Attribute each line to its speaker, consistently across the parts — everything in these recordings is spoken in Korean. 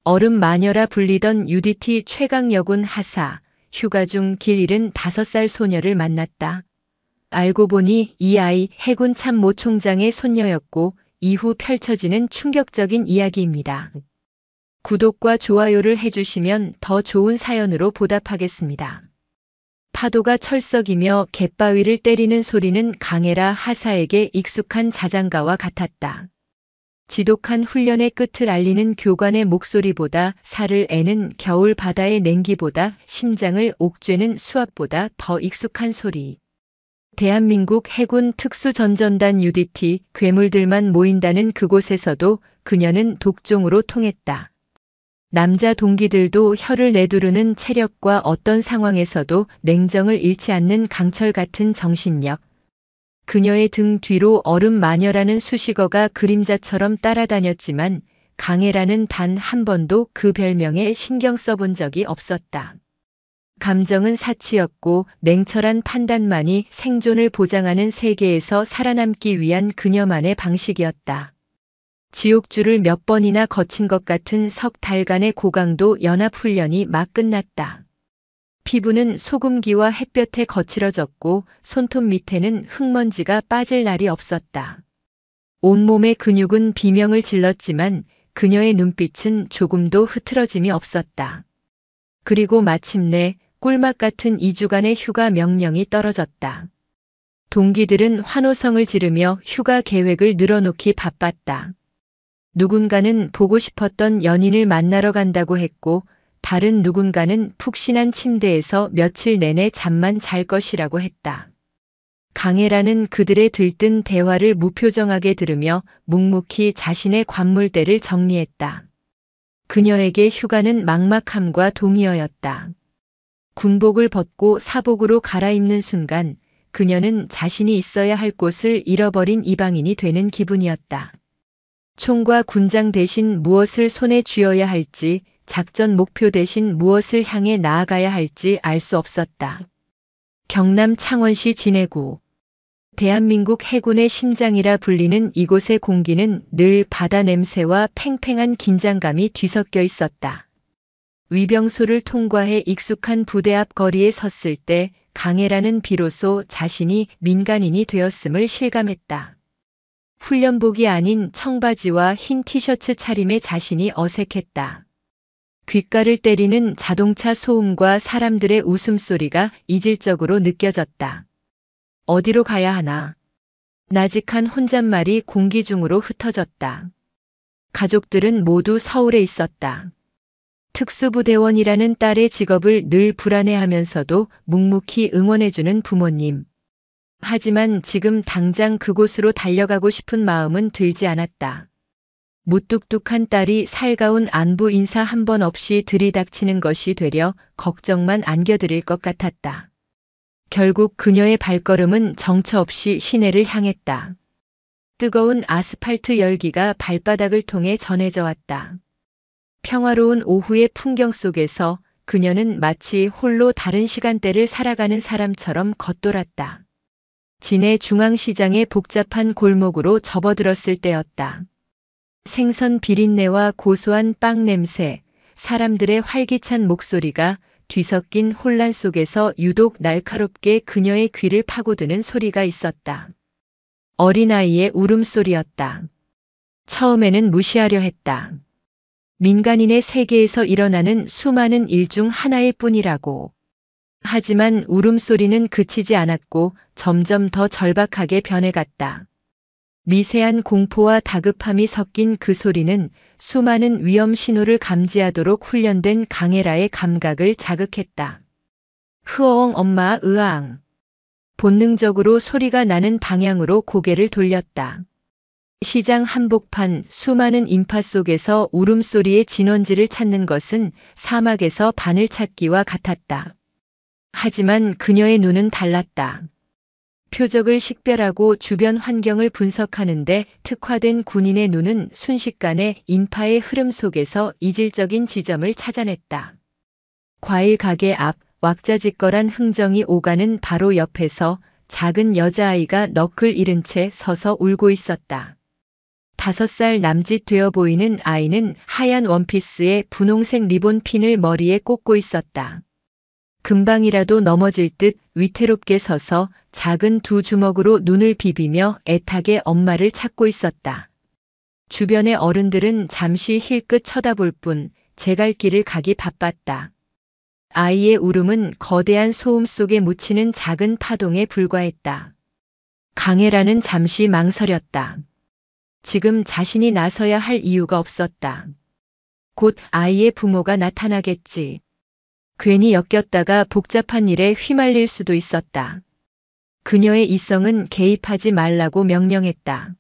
Speaker 1: 얼음 마녀라 불리던 UDT 최강여군 하사, 휴가 중 길 잃은 5살 소녀를 만났다. 알고 보니 이 아이 해군 참모 총장의 손녀였고 이후 펼쳐지는 충격적인 이야기입니다. 구독과 좋아요를 해주시면 더 좋은 사연으로 보답하겠습니다. 파도가 철썩이며 갯바위를 때리는 소리는 강해라 하사에게 익숙한 자장가와 같았다. 지독한 훈련의 끝을 알리는 교관의 목소리보다 살을 애는 겨울 바다의 냉기보다 심장을 옥죄는 수압보다 더 익숙한 소리. 대한민국 해군 특수전전단 UDT 괴물들만 모인다는 그곳에서도 그녀는 독종으로 통했다. 남자 동기들도 혀를 내두르는 체력과 어떤 상황에서도 냉정을 잃지 않는 강철 같은 정신력. 그녀의 등 뒤로 얼음 마녀라는 수식어가 그림자처럼 따라다녔지만 강해라는 단 한 번도 그 별명에 신경 써본 적이 없었다. 감정은 사치였고 냉철한 판단만이 생존을 보장하는 세계에서 살아남기 위한 그녀만의 방식이었다. 지옥줄을 몇 번이나 거친 것 같은 석 달간의 고강도 연합훈련이 막 끝났다. 피부는 소금기와 햇볕에 거칠어졌고 손톱 밑에는 흙먼지가 빠질 날이 없었다. 온몸의 근육은 비명을 질렀지만 그녀의 눈빛은 조금도 흐트러짐이 없었다. 그리고 마침내 꿀맛 같은 2주간의 휴가 명령이 떨어졌다. 동기들은 환호성을 지르며 휴가 계획을 늘어놓기 바빴다. 누군가는 보고 싶었던 연인을 만나러 간다고 했고 다른 누군가는 푹신한 침대에서 며칠 내내 잠만 잘 것이라고 했다. 강해라는 그들의 들뜬 대화를 무표정하게 들으며 묵묵히 자신의 관물대를 정리했다. 그녀에게 휴가는 막막함과 동의어였다. 군복을 벗고 사복으로 갈아입는 순간 그녀는 자신이 있어야 할 곳을 잃어버린 이방인이 되는 기분이었다. 총과 군장 대신 무엇을 손에 쥐어야 할지, 작전 목표 대신 무엇을 향해 나아가야 할지 알 수 없었다. 경남 창원시 진해구. 대한민국 해군의 심장이라 불리는 이곳의 공기는 늘 바다 냄새와 팽팽한 긴장감이 뒤섞여 있었다. 위병소를 통과해 익숙한 부대 앞 거리에 섰을 때 강해라는 비로소 자신이 민간인이 되었음을 실감했다. 훈련복이 아닌 청바지와 흰 티셔츠 차림의 자신이 어색했다. 귓가를 때리는 자동차 소음과 사람들의 웃음소리가 이질적으로 느껴졌다. 어디로 가야 하나? 나직한 혼잣말이 공기 중으로 흩어졌다. 가족들은 모두 서울에 있었다. 특수부대원이라는 딸의 직업을 늘 불안해하면서도 묵묵히 응원해주는 부모님. 하지만 지금 당장 그곳으로 달려가고 싶은 마음은 들지 않았다. 무뚝뚝한 딸이 살가운 안부 인사 한 번 없이 들이닥치는 것이 되려 걱정만 안겨드릴 것 같았다. 결국 그녀의 발걸음은 정처 없이 시내를 향했다. 뜨거운 아스팔트 열기가 발바닥을 통해 전해져 왔다. 평화로운 오후의 풍경 속에서 그녀는 마치 홀로 다른 시간대를 살아가는 사람처럼 겉돌았다. 진해 중앙시장의 복잡한 골목으로 접어들었을 때였다. 생선 비린내와 고소한 빵 냄새, 사람들의 활기찬 목소리가 뒤섞인 혼란 속에서 유독 날카롭게 그녀의 귀를 파고드는 소리가 있었다. 어린아이의 울음소리였다. 처음에는 무시하려 했다. 민간인의 세계에서 일어나는 수많은 일 중 하나일 뿐이라고. 하지만 울음소리는 그치지 않았고 점점 더 절박하게 변해갔다. 미세한 공포와 다급함이 섞인 그 소리는 수많은 위험 신호를 감지하도록 훈련된 강해라의 감각을 자극했다. 흐어엉 엄마 으앙. 본능적으로 소리가 나는 방향으로 고개를 돌렸다. 시장 한복판 수많은 인파 속에서 울음소리의 진원지를 찾는 것은 사막에서 바늘 찾기와 같았다. 하지만 그녀의 눈은 달랐다. 표적을 식별하고 주변 환경을 분석하는데 특화된 군인의 눈은 순식간에 인파의 흐름 속에서 이질적인 지점을 찾아냈다. 과일 가게 앞 왁자지껄한 흥정이 오가는 바로 옆에서 작은 여자아이가 너클 잃은 채 서서 울고 있었다. 5살 남짓 되어 보이는 아이는 하얀 원피스에 분홍색 리본 핀을 머리에 꽂고 있었다. 금방이라도 넘어질 듯 위태롭게 서서 작은 두 주먹으로 눈을 비비며 애타게 엄마를 찾고 있었다. 주변의 어른들은 잠시 힐끗 쳐다볼 뿐 제 갈 길을 가기 바빴다. 아이의 울음은 거대한 소음 속에 묻히는 작은 파동에 불과했다. 강혜라는 잠시 망설였다. 지금 자신이 나서야 할 이유가 없었다. 곧 아이의 부모가 나타나겠지. 괜히 엮였다가 복잡한 일에 휘말릴 수도 있었다. 그녀의 이성은 개입하지 말라고 명령했다.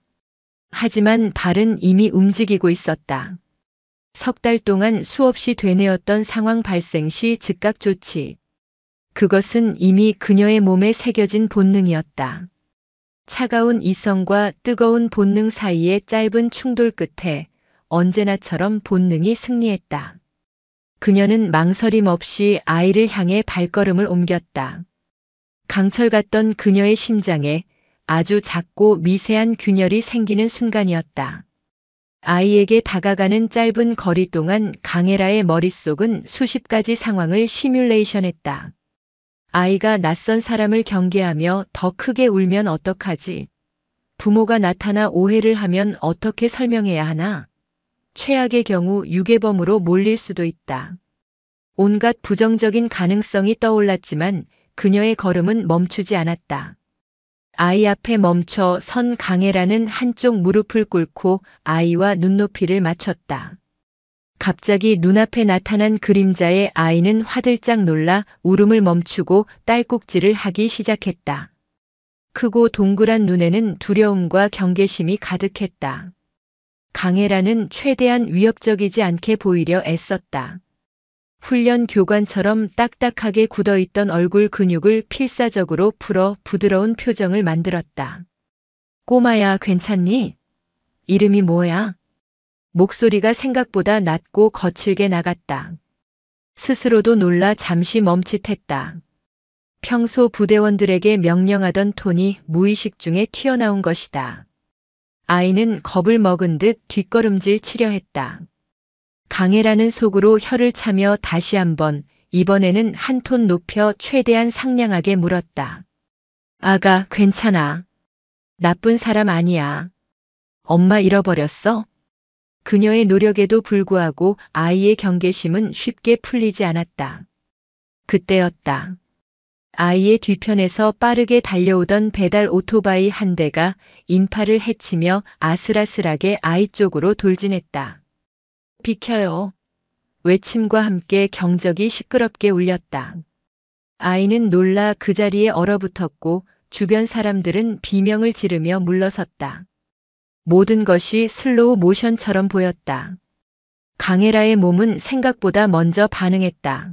Speaker 1: 하지만 발은 이미 움직이고 있었다. 3달 동안 수없이 되뇌었던 상황 발생 시 즉각 조치. 그것은 이미 그녀의 몸에 새겨진 본능이었다. 차가운 이성과 뜨거운 본능 사이의 짧은 충돌 끝에 언제나처럼 본능이 승리했다. 그녀는 망설임 없이 아이를 향해 발걸음을 옮겼다. 강철 같던 그녀의 심장에 아주 작고 미세한 균열이 생기는 순간이었다. 아이에게 다가가는 짧은 거리 동안 강혜라의 머릿속은 수십 가지 상황을 시뮬레이션했다. 아이가 낯선 사람을 경계하며 더 크게 울면 어떡하지? 부모가 나타나 오해를 하면 어떻게 설명해야 하나? 최악의 경우 유괴범으로 몰릴 수도 있다. 온갖 부정적인 가능성이 떠올랐지만 그녀의 걸음은 멈추지 않았다. 아이 앞에 멈춰 선 강혜라는 한쪽 무릎을 꿇고 아이와 눈높이를 맞췄다. 갑자기 눈앞에 나타난 그림자에 아이는 화들짝 놀라 울음을 멈추고 딸꾹질을 하기 시작했다. 크고 동그란 눈에는 두려움과 경계심이 가득했다. 강혜라는 최대한 위협적이지 않게 보이려 애썼다. 훈련 교관처럼 딱딱하게 굳어있던 얼굴 근육을 필사적으로 풀어 부드러운 표정을 만들었다. 꼬마야, 괜찮니? 이름이 뭐야? 목소리가 생각보다 낮고 거칠게 나갔다. 스스로도 놀라 잠시 멈칫했다. 평소 부대원들에게 명령하던 톤이 무의식 중에 튀어나온 것이다. 아이는 겁을 먹은 듯 뒷걸음질 치려 했다. 강혜라는 속으로 혀를 차며 다시 한번, 이번에는 한 톤 높여 최대한 상냥하게 물었다. 아가, 괜찮아. 나쁜 사람 아니야. 엄마 잃어버렸어? 그녀의 노력에도 불구하고 아이의 경계심은 쉽게 풀리지 않았다. 그때였다. 아이의 뒤편에서 빠르게 달려오던 배달 오토바이 한 대가 인파를 헤치며 아슬아슬하게 아이 쪽으로 돌진했다. 비켜요. 외침과 함께 경적이 시끄럽게 울렸다. 아이는 놀라 그 자리에 얼어붙었고 주변 사람들은 비명을 지르며 물러섰다. 모든 것이 슬로우 모션처럼 보였다. 강혜라의 몸은 생각보다 먼저 반응했다.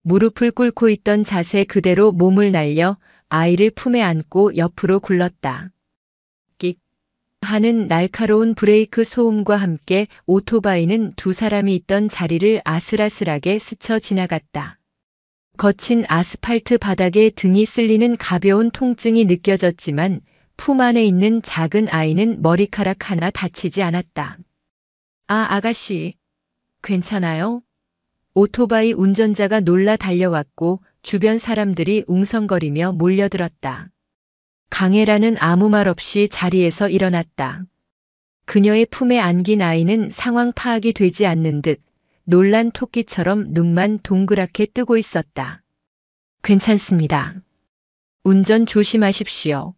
Speaker 1: 무릎을 꿇고 있던 자세 그대로 몸을 날려 아이를 품에 안고 옆으로 굴렀다. 끽 하는 날카로운 브레이크 소음과 함께 오토바이는 두 사람이 있던 자리를 아슬아슬하게 스쳐 지나갔다. 거친 아스팔트 바닥에 등이 쓸리는 가벼운 통증이 느껴졌지만 품 안에 있는 작은 아이는 머리카락 하나 다치지 않았다. 아가씨, 괜찮아요? 오토바이 운전자가 놀라 달려왔고 주변 사람들이 웅성거리며 몰려들었다. 강혜라는 아무 말 없이 자리에서 일어났다. 그녀의 품에 안긴 아이는 상황 파악이 되지 않는 듯 놀란 토끼처럼 눈만 동그랗게 뜨고 있었다. 괜찮습니다. 운전 조심하십시오.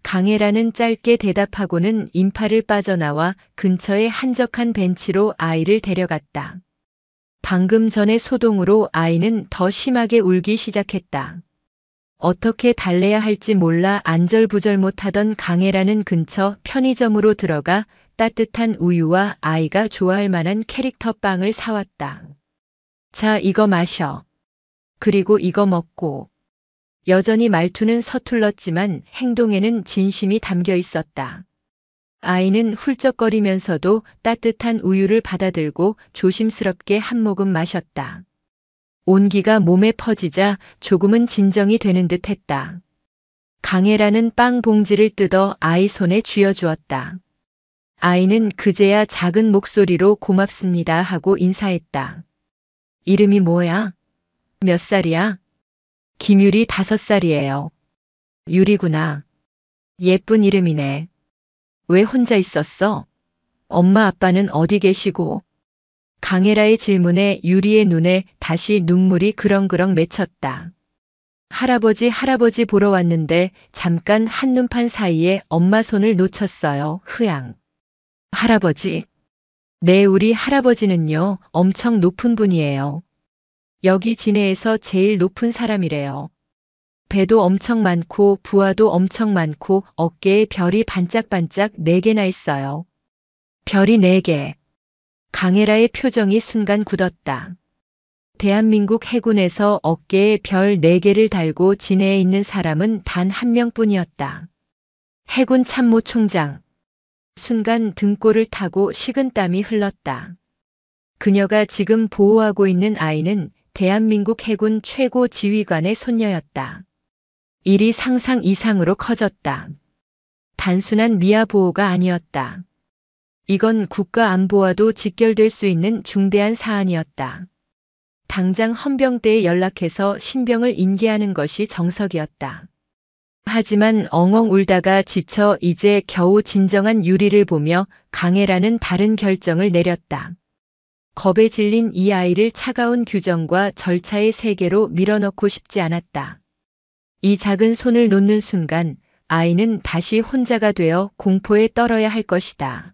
Speaker 1: 강혜라는 짧게 대답하고는 인파를 빠져나와 근처의 한적한 벤치로 아이를 데려갔다. 방금 전의 소동으로 아이는 더 심하게 울기 시작했다. 어떻게 달래야 할지 몰라 안절부절 못하던 강혜라는 근처 편의점으로 들어가 따뜻한 우유와 아이가 좋아할 만한 캐릭터 빵을 사왔다. 자, 이거 마셔. 그리고 이거 먹고. 여전히 말투는 서툴렀지만 행동에는 진심이 담겨 있었다. 아이는 훌쩍거리면서도 따뜻한 우유를 받아들고 조심스럽게 한 모금 마셨다. 온기가 몸에 퍼지자 조금은 진정이 되는 듯 했다. 강혜라는 빵 봉지를 뜯어 아이 손에 쥐어주었다. 아이는 그제야 작은 목소리로 고맙습니다 하고 인사했다. 이름이 뭐야? 몇 살이야? 김유리 5살이에요. 유리구나. 예쁜 이름이네. 왜 혼자 있었어? 엄마 아빠는 어디 계시고? 강혜라의 질문에 유리의 눈에 다시 눈물이 그렁그렁 맺혔다. 할아버지 보러 왔는데 잠깐 한눈판 사이에 엄마 손을 놓쳤어요. 흐양. 할아버지. 네, 우리 할아버지는요, 엄청 높은 분이에요. 여기 진해에서 제일 높은 사람이래요. 배도 엄청 많고 부하도 엄청 많고 어깨에 별이 반짝반짝 4개나 있어요. 별이 4개. 강혜라의 표정이 순간 굳었다. 대한민국 해군에서 어깨에 별 4개를 달고 진해에 있는 사람은 단 1명뿐이었다. 해군 참모총장. 순간 등골을 타고 식은땀이 흘렀다. 그녀가 지금 보호하고 있는 아이는 대한민국 해군 최고 지휘관의 손녀였다. 일이 상상 이상으로 커졌다. 단순한 미아 보호가 아니었다. 이건 국가 안보와도 직결될 수 있는 중대한 사안이었다. 당장 헌병대에 연락해서 신병을 인계하는 것이 정석이었다. 하지만 엉엉 울다가 지쳐 이제 겨우 진정한 유리를 보며 강혜라는 다른 결정을 내렸다. 겁에 질린 이 아이를 차가운 규정과 절차의 세계로 밀어넣고 싶지 않았다. 이 작은 손을 놓는 순간 아이는 다시 혼자가 되어 공포에 떨어야 할 것이다.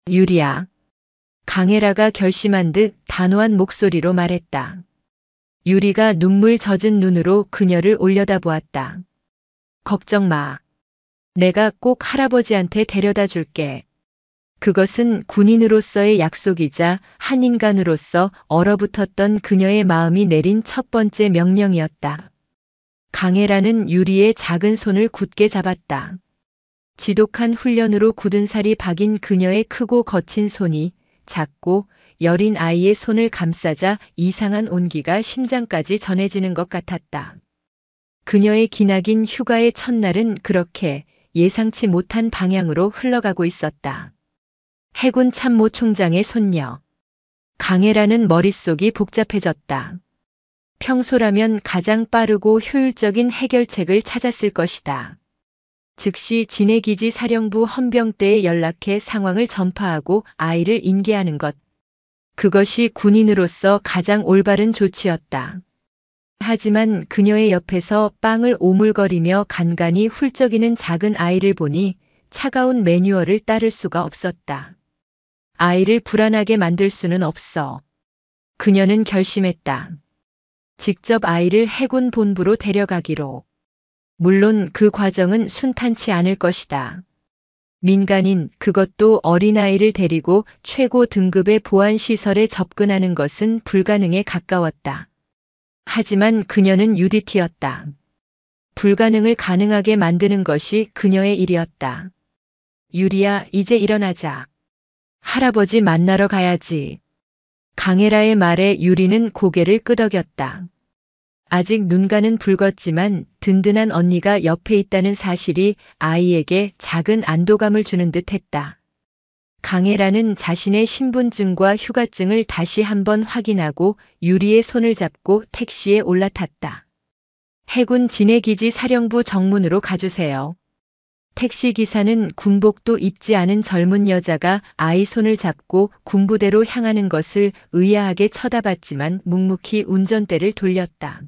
Speaker 1: 유리야. 강혜라가 결심한 듯 단호한 목소리로 말했다. 유리가 눈물 젖은 눈으로 그녀를 올려다보았다. 걱정 마. 내가 꼭 할아버지한테 데려다 줄게. 그것은 군인으로서의 약속이자 한 인간으로서 얼어붙었던 그녀의 마음이 내린 첫 번째 명령이었다. 강혜라는 유리의 작은 손을 굳게 잡았다. 지독한 훈련으로 굳은 살이 박인 그녀의 크고 거친 손이 작고 여린 아이의 손을 감싸자 이상한 온기가 심장까지 전해지는 것 같았다. 그녀의 기나긴 휴가의 첫날은 그렇게 예상치 못한 방향으로 흘러가고 있었다. 해군 참모총장의 손녀. 강혜라는 머릿속이 복잡해졌다. 평소라면 가장 빠르고 효율적인 해결책을 찾았을 것이다. 즉시 진해기지 사령부 헌병대에 연락해 상황을 전파하고 아이를 인계하는 것. 그것이 군인으로서 가장 올바른 조치였다. 하지만 그녀의 옆에서 빵을 오물거리며 간간히 훌쩍이는 작은 아이를 보니 차가운 매뉴얼을 따를 수가 없었다. 아이를 불안하게 만들 수는 없어. 그녀는 결심했다. 직접 아이를 해군 본부로 데려가기로. 물론 그 과정은 순탄치 않을 것이다. 민간인, 그것도 어린아이를 데리고 최고 등급의 보안시설에 접근하는 것은 불가능에 가까웠다. 하지만 그녀는 UDT였다. 불가능을 가능하게 만드는 것이 그녀의 일이었다. 유리야, 이제 일어나자. 할아버지 만나러 가야지. 강혜라의 말에 유리는 고개를 끄덕였다. 아직 눈가는 붉었지만 든든한 언니가 옆에 있다는 사실이 아이에게 작은 안도감을 주는 듯했다. 강혜라는 자신의 신분증과 휴가증을 다시 한번 확인하고 유리의 손을 잡고 택시에 올라탔다. 해군 진해기지 사령부 정문으로 가주세요. 택시기사는 군복도 입지 않은 젊은 여자가 아이 손을 잡고 군부대로 향하는 것을 의아하게 쳐다봤지만 묵묵히 운전대를 돌렸다.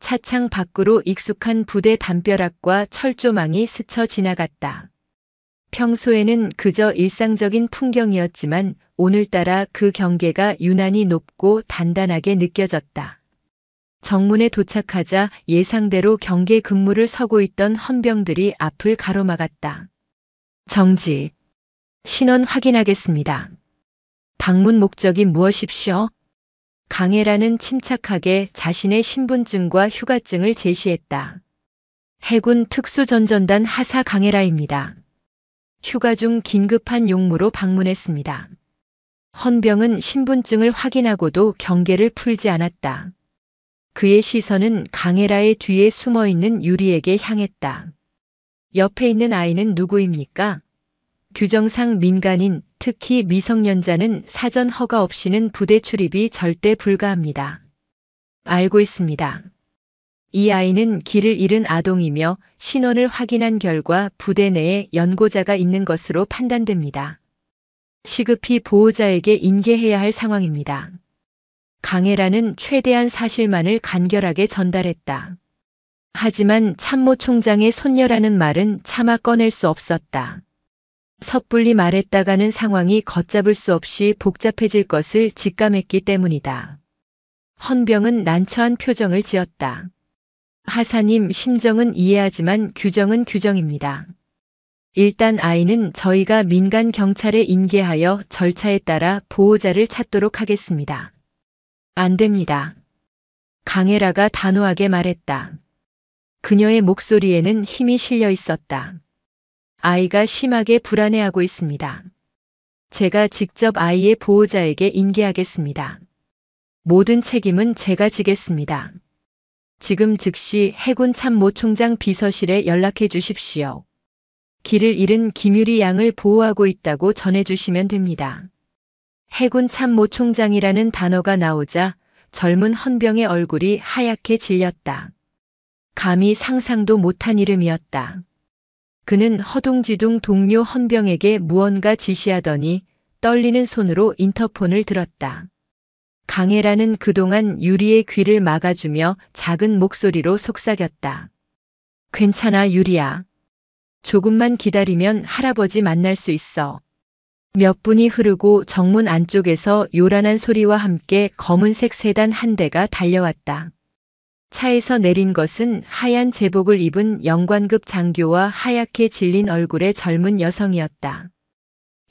Speaker 1: 차창 밖으로 익숙한 부대 담벼락과 철조망이 스쳐 지나갔다. 평소에는 그저 일상적인 풍경이었지만 오늘따라 그 경계가 유난히 높고 단단하게 느껴졌다. 정문에 도착하자 예상대로 경계 근무를 서고 있던 헌병들이 앞을 가로막았다. 정지. 신원 확인하겠습니다. 방문 목적이 무엇입시오? 강혜라는 침착하게 자신의 신분증과 휴가증을 제시했다. 해군 특수전전단 하사 강혜라입니다. 휴가 중 긴급한 용무로 방문했습니다. 헌병은 신분증을 확인하고도 경계를 풀지 않았다. 그의 시선은 강혜라의 뒤에 숨어있는 유리에게 향했다. 옆에 있는 아이는 누구입니까? 규정상 민간인, 특히 미성년자는 사전 허가 없이는 부대 출입이 절대 불가합니다. 알고 있습니다. 이 아이는 길을 잃은 아동이며 신원을 확인한 결과 부대 내에 연고자가 있는 것으로 판단됩니다. 시급히 보호자에게 인계해야 할 상황입니다. 강혜라는 최대한 사실만을 간결하게 전달했다. 하지만 참모총장의 손녀라는 말은 차마 꺼낼 수 없었다. 섣불리 말했다가는 상황이 걷잡을 수 없이 복잡해질 것을 직감했기 때문이다. 헌병은 난처한 표정을 지었다. 하사님, 심정은 이해하지만 규정은 규정입니다. 일단 아이는 저희가 민간 경찰에 인계하여 절차에 따라 보호자를 찾도록 하겠습니다. 안 됩니다. 강혜라가 단호하게 말했다. 그녀의 목소리에는 힘이 실려 있었다. 아이가 심하게 불안해하고 있습니다. 제가 직접 아이의 보호자에게 인계하겠습니다. 모든 책임은 제가 지겠습니다. 지금 즉시 해군 참모총장 비서실에 연락해 주십시오. 길을 잃은 김유리 양을 보호하고 있다고 전해주시면 됩니다. 해군 참모총장이라는 단어가 나오자 젊은 헌병의 얼굴이 하얗게 질렸다. 감히 상상도 못한 이름이었다. 그는 허둥지둥 동료 헌병에게 무언가 지시하더니 떨리는 손으로 인터폰을 들었다. 강혜라는 그동안 유리의 귀를 막아주며 작은 목소리로 속삭였다. 괜찮아, 유리야. 조금만 기다리면 할아버지 만날 수 있어. 몇 분이 흐르고 정문 안쪽에서 요란한 소리와 함께 검은색 세단 한 대가 달려왔다. 차에서 내린 것은 하얀 제복을 입은 영관급 장교와 하얗게 질린 얼굴의 젊은 여성이었다.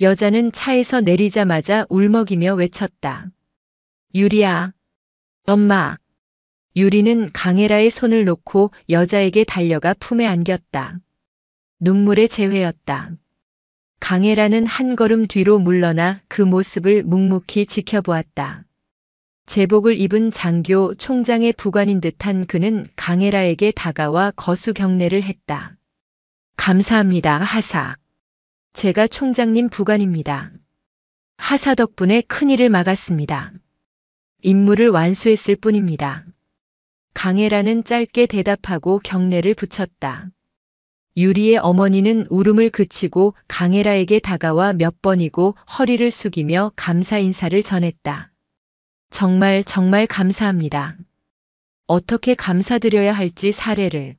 Speaker 1: 여자는 차에서 내리자마자 울먹이며 외쳤다. 유리야. 엄마. 유리는 강혜라의 손을 놓고 여자에게 달려가 품에 안겼다. 눈물의 재회였다. 강혜라는 한 걸음 뒤로 물러나 그 모습을 묵묵히 지켜보았다. 제복을 입은 장교 총장의 부관인 듯한 그는 강혜라에게 다가와 거수 경례를 했다. 감사합니다, 하사. 제가 총장님 부관입니다. 하사 덕분에 큰일을 막았습니다. 임무를 완수했을 뿐입니다. 강혜라는 짧게 대답하고 경례를 붙였다. 유리의 어머니는 울음을 그치고 강혜라에게 다가와 몇 번이고 허리를 숙이며 감사 인사를 전했다. 정말 감사합니다. 어떻게 감사드려야 할지 사례를.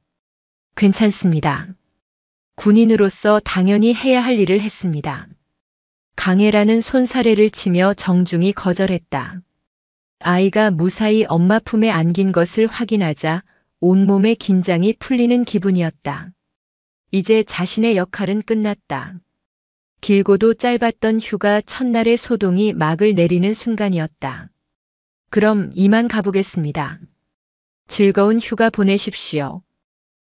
Speaker 1: 괜찮습니다. 군인으로서 당연히 해야 할 일을 했습니다. 강혜라는 손사래를 치며 정중히 거절했다. 아이가 무사히 엄마 품에 안긴 것을 확인하자 온몸의 긴장이 풀리는 기분이었다. 이제 자신의 역할은 끝났다. 길고도 짧았던 휴가 첫날의 소동이 막을 내리는 순간이었다. 그럼 이만 가보겠습니다. 즐거운 휴가 보내십시오.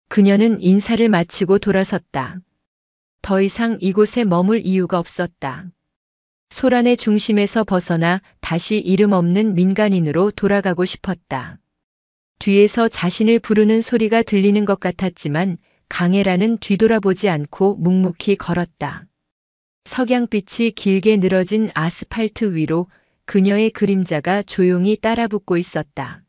Speaker 1: 그녀는 인사를 마치고 돌아섰다. 더 이상 이곳에 머물 이유가 없었다. 소란의 중심에서 벗어나 다시 이름 없는 민간인으로 돌아가고 싶었다. 뒤에서 자신을 부르는 소리가 들리는 것 같았지만 강혜라는 뒤돌아보지 않고 묵묵히 걸었다. 석양빛이 길게 늘어진 아스팔트 위로 그녀의 그림자가 조용히 따라붙고 있었다.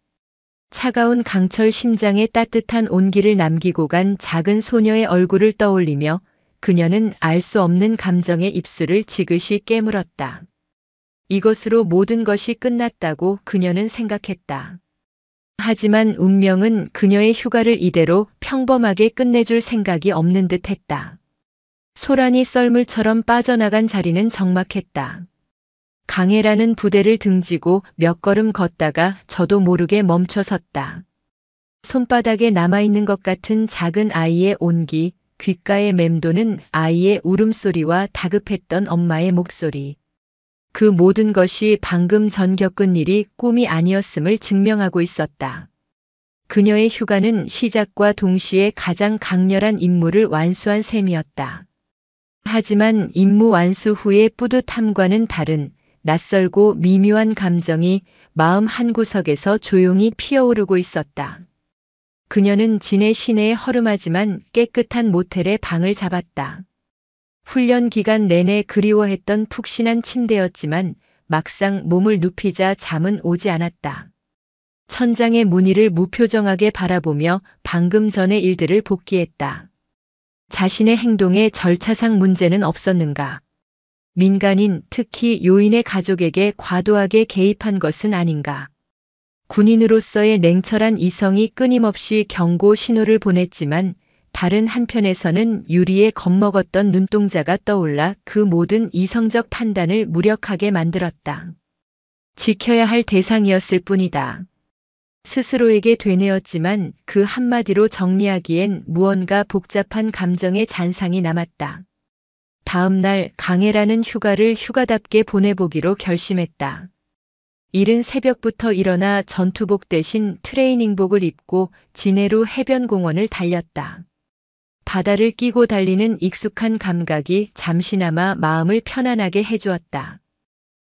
Speaker 1: 차가운 강철 심장에 따뜻한 온기를 남기고 간 작은 소녀의 얼굴을 떠올리며 그녀는 알 수 없는 감정의 입술을 지그시 깨물었다. 이것으로 모든 것이 끝났다고 그녀는 생각했다. 하지만 운명은 그녀의 휴가를 이대로 평범하게 끝내줄 생각이 없는 듯 했다. 소란이 썰물처럼 빠져나간 자리는 적막했다. 강혜라는 부대를 등지고 몇 걸음 걷다가 저도 모르게 멈춰섰다. 손바닥에 남아있는 것 같은 작은 아이의 온기, 귓가에 맴도는 아이의 울음소리와 다급했던 엄마의 목소리. 그 모든 것이 방금 전 겪은 일이 꿈이 아니었음을 증명하고 있었다. 그녀의 휴가는 시작과 동시에 가장 강렬한 임무를 완수한 셈이었다. 하지만 임무 완수 후의 뿌듯함과는 다른 낯설고 미묘한 감정이 마음 한구석에서 조용히 피어오르고 있었다. 그녀는 진해 시내의 허름하지만 깨끗한 모텔에 방을 잡았다. 훈련 기간 내내 그리워했던 푹신한 침대였지만 막상 몸을 눕히자 잠은 오지 않았다. 천장의 무늬를 무표정하게 바라보며 방금 전의 일들을 복기했다. 자신의 행동에 절차상 문제는 없었는가? 민간인, 특히 요인의 가족에게 과도하게 개입한 것은 아닌가? 군인으로서의 냉철한 이성이 끊임없이 경고 신호를 보냈지만 다른 한편에서는 유리에 겁먹었던 눈동자가 떠올라 그 모든 이성적 판단을 무력하게 만들었다. 지켜야 할 대상이었을 뿐이다. 스스로에게 되뇌었지만 그 한마디로 정리하기엔 무언가 복잡한 감정의 잔상이 남았다. 다음 날 강해라는 휴가를 휴가답게 보내보기로 결심했다. 이른 새벽부터 일어나 전투복 대신 트레이닝복을 입고 진해로 해변공원을 달렸다. 바다를 끼고 달리는 익숙한 감각이 잠시나마 마음을 편안하게 해주었다.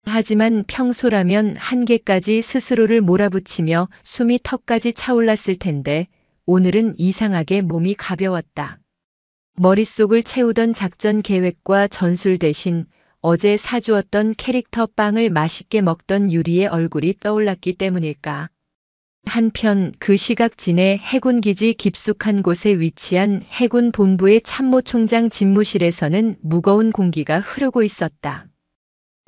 Speaker 1: 하지만 평소라면 한계까지 스스로를 몰아붙이며 숨이 턱까지 차올랐을 텐데 오늘은 이상하게 몸이 가벼웠다. 머릿속을 채우던 작전 계획과 전술 대신 어제 사주었던 캐릭터 빵을 맛있게 먹던 유리의 얼굴이 떠올랐기 때문일까. 한편 그 시각 진해 해군기지 깊숙한 곳에 위치한 해군 본부의 참모총장 집무실에서는 무거운 공기가 흐르고 있었다.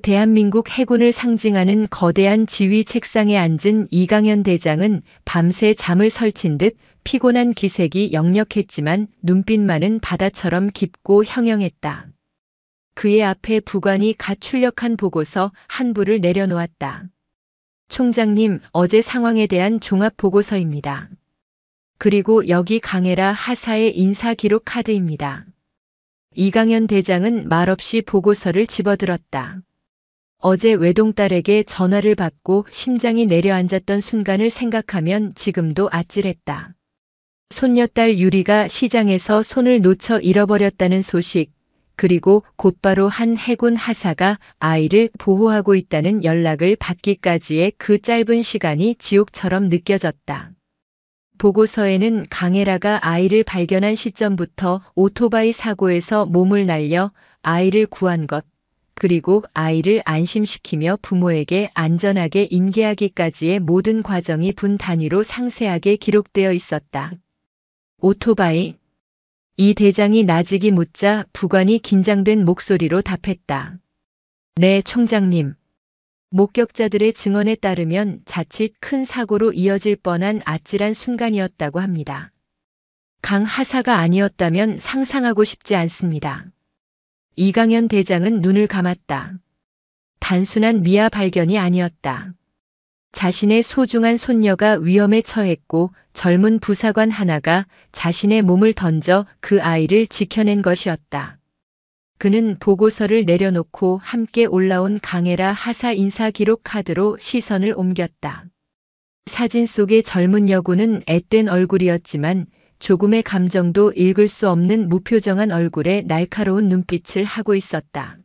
Speaker 1: 대한민국 해군을 상징하는 거대한 지휘 책상에 앉은 이강현 대장은 밤새 잠을 설친 듯 피곤한 기색이 역력했지만 눈빛만은 바다처럼 깊고 형형했다. 그의 앞에 부관이 갓 출력한 보고서 한 부를 내려놓았다. 총장님, 어제 상황에 대한 종합 보고서입니다. 그리고 여기 강해라 하사의 인사기록 카드입니다. 이강현 대장은 말없이 보고서를 집어들었다. 어제 외동딸에게 전화를 받고 심장이 내려앉았던 순간을 생각하면 지금도 아찔했다. 손녀딸 유리가 시장에서 손을 놓쳐 잃어버렸다는 소식, 그리고 곧바로 한 해군 하사가 아이를 보호하고 있다는 연락을 받기까지의 그 짧은 시간이 지옥처럼 느껴졌다. 보고서에는 강해라가 아이를 발견한 시점부터 오토바이 사고에서 몸을 날려 아이를 구한 것, 그리고 아이를 안심시키며 부모에게 안전하게 인계하기까지의 모든 과정이 분 단위로 상세하게 기록되어 있었다. 오토바이. 이 대장이 나직이 묻자 부관이 긴장된 목소리로 답했다. 네, 총장님. 목격자들의 증언에 따르면 자칫 큰 사고로 이어질 뻔한 아찔한 순간이었다고 합니다. 강 하사가 아니었다면 상상하고 싶지 않습니다. 이강현 대장은 눈을 감았다. 단순한 미아 발견이 아니었다. 자신의 소중한 손녀가 위험에 처했고 젊은 부사관 하나가 자신의 몸을 던져 그 아이를 지켜낸 것이었다. 그는 보고서를 내려놓고 함께 올라온 강해라 하사 인사 기록 카드로 시선을 옮겼다. 사진 속의 젊은 여군은 앳된 얼굴이었지만 조금의 감정도 읽을 수 없는 무표정한 얼굴에 날카로운 눈빛을 하고 있었다.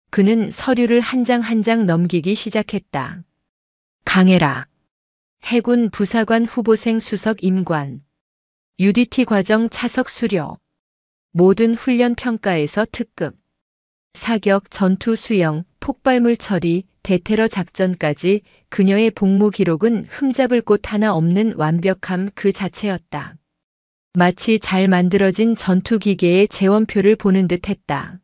Speaker 1: 그는 서류를 한 장 한 장 넘기기 시작했다. 강해라. 해군 부사관 후보생 수석 임관. UDT 과정 차석 수료. 모든 훈련 평가에서 특급. 사격, 전투 수영, 폭발물 처리, 대테러 작전까지 그녀의 복무 기록은 흠잡을 곳 하나 없는 완벽함 그 자체였다. 마치 잘 만들어진 전투기계의 재원표를 보는 듯 했다.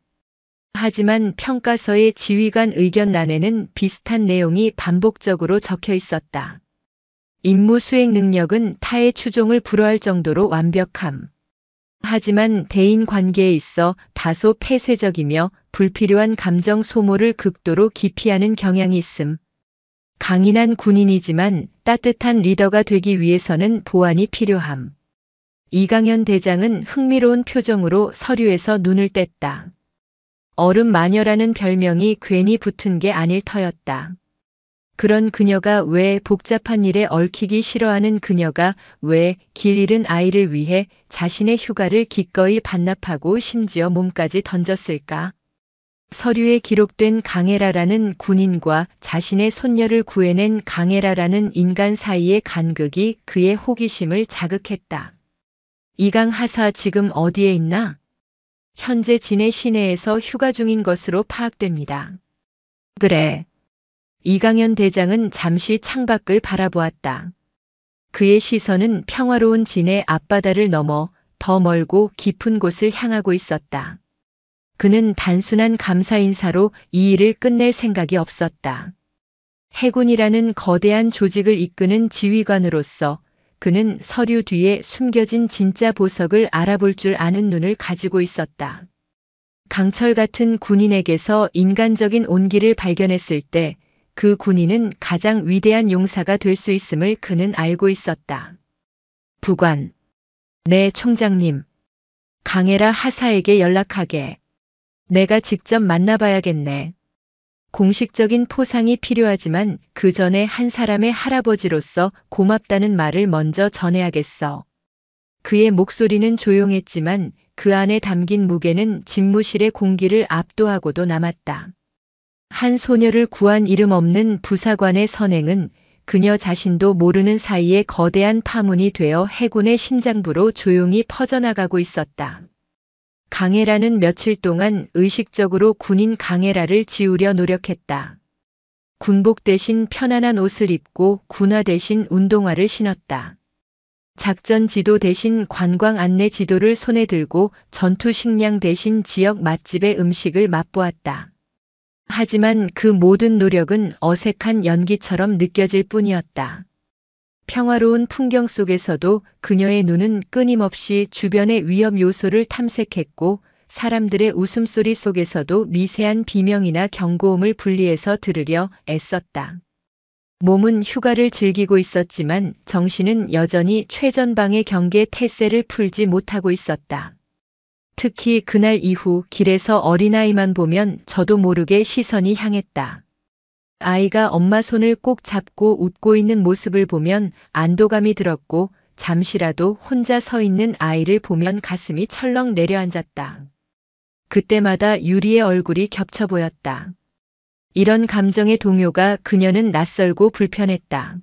Speaker 1: 하지만 평가서의 지휘관 의견란에는 비슷한 내용이 반복적으로 적혀 있었다. 임무 수행 능력은 타의 추종을 불허할 정도로 완벽함. 하지만 대인 관계에 있어 다소 폐쇄적이며 불필요한 감정 소모를 극도로 기피하는 경향이 있음. 강인한 군인이지만 따뜻한 리더가 되기 위해서는 보완이 필요함. 이강현 대장은 흥미로운 표정으로 서류에서 눈을 뗐다. 얼음 마녀라는 별명이 괜히 붙은 게 아닐 터였다. 그런 그녀가 왜 복잡한 일에 얽히기 싫어하는 그녀가 왜 길 잃은 아이를 위해 자신의 휴가를 기꺼이 반납하고 심지어 몸까지 던졌을까? 서류에 기록된 강해라라는 군인과 자신의 손녀를 구해낸 강해라라는 인간 사이의 간극이 그의 호기심을 자극했다. 이강 하사 지금 어디에 있나? 현재 진해 시내에서 휴가 중인 것으로 파악됩니다. 그래. 이강현 대장은 잠시 창밖을 바라보았다. 그의 시선은 평화로운 진해 앞바다를 넘어 더 멀고 깊은 곳을 향하고 있었다. 그는 단순한 감사 인사로 이 일을 끝낼 생각이 없었다. 해군이라는 거대한 조직을 이끄는 지휘관으로서 그는 서류 뒤에 숨겨진 진짜 보석을 알아볼 줄 아는 눈을 가지고 있었다. 강철 같은 군인에게서 인간적인 온기를 발견했을 때 그 군인은 가장 위대한 용사가 될 수 있음을 그는 알고 있었다. 부관. 네, 총장님. 강해라 하사에게 연락하게. 내가 직접 만나봐야겠네. 공식적인 포상이 필요하지만 그 전에 한 사람의 할아버지로서 고맙다는 말을 먼저 전해야겠어. 그의 목소리는 조용했지만 그 안에 담긴 무게는 집무실의 공기를 압도하고도 남았다. 한 소녀를 구한 이름 없는 부사관의 선행은 그녀 자신도 모르는 사이에 거대한 파문이 되어 해군의 심장부로 조용히 퍼져나가고 있었다. 강해라는 며칠 동안 의식적으로 군인 강해라를 지우려 노력했다. 군복 대신 편안한 옷을 입고 군화 대신 운동화를 신었다. 작전 지도 대신 관광 안내 지도를 손에 들고 전투 식량 대신 지역 맛집의 음식을 맛보았다. 하지만 그 모든 노력은 어색한 연기처럼 느껴질 뿐이었다. 평화로운 풍경 속에서도 그녀의 눈은 끊임없이 주변의 위험 요소를 탐색했고 사람들의 웃음소리 속에서도 미세한 비명이나 경고음을 분리해서 들으려 애썼다. 몸은 휴가를 즐기고 있었지만 정신은 여전히 최전방의 경계 태세를 풀지 못하고 있었다. 특히 그날 이후 길에서 어린아이만 보면 저도 모르게 시선이 향했다. 아이가 엄마 손을 꼭 잡고 웃고 있는 모습을 보면 안도감이 들었고 잠시라도 혼자 서 있는 아이를 보면 가슴이 철렁 내려앉았다. 그때마다 유리의 얼굴이 겹쳐 보였다. 이런 감정의 동요가 그녀는 낯설고 불편했다.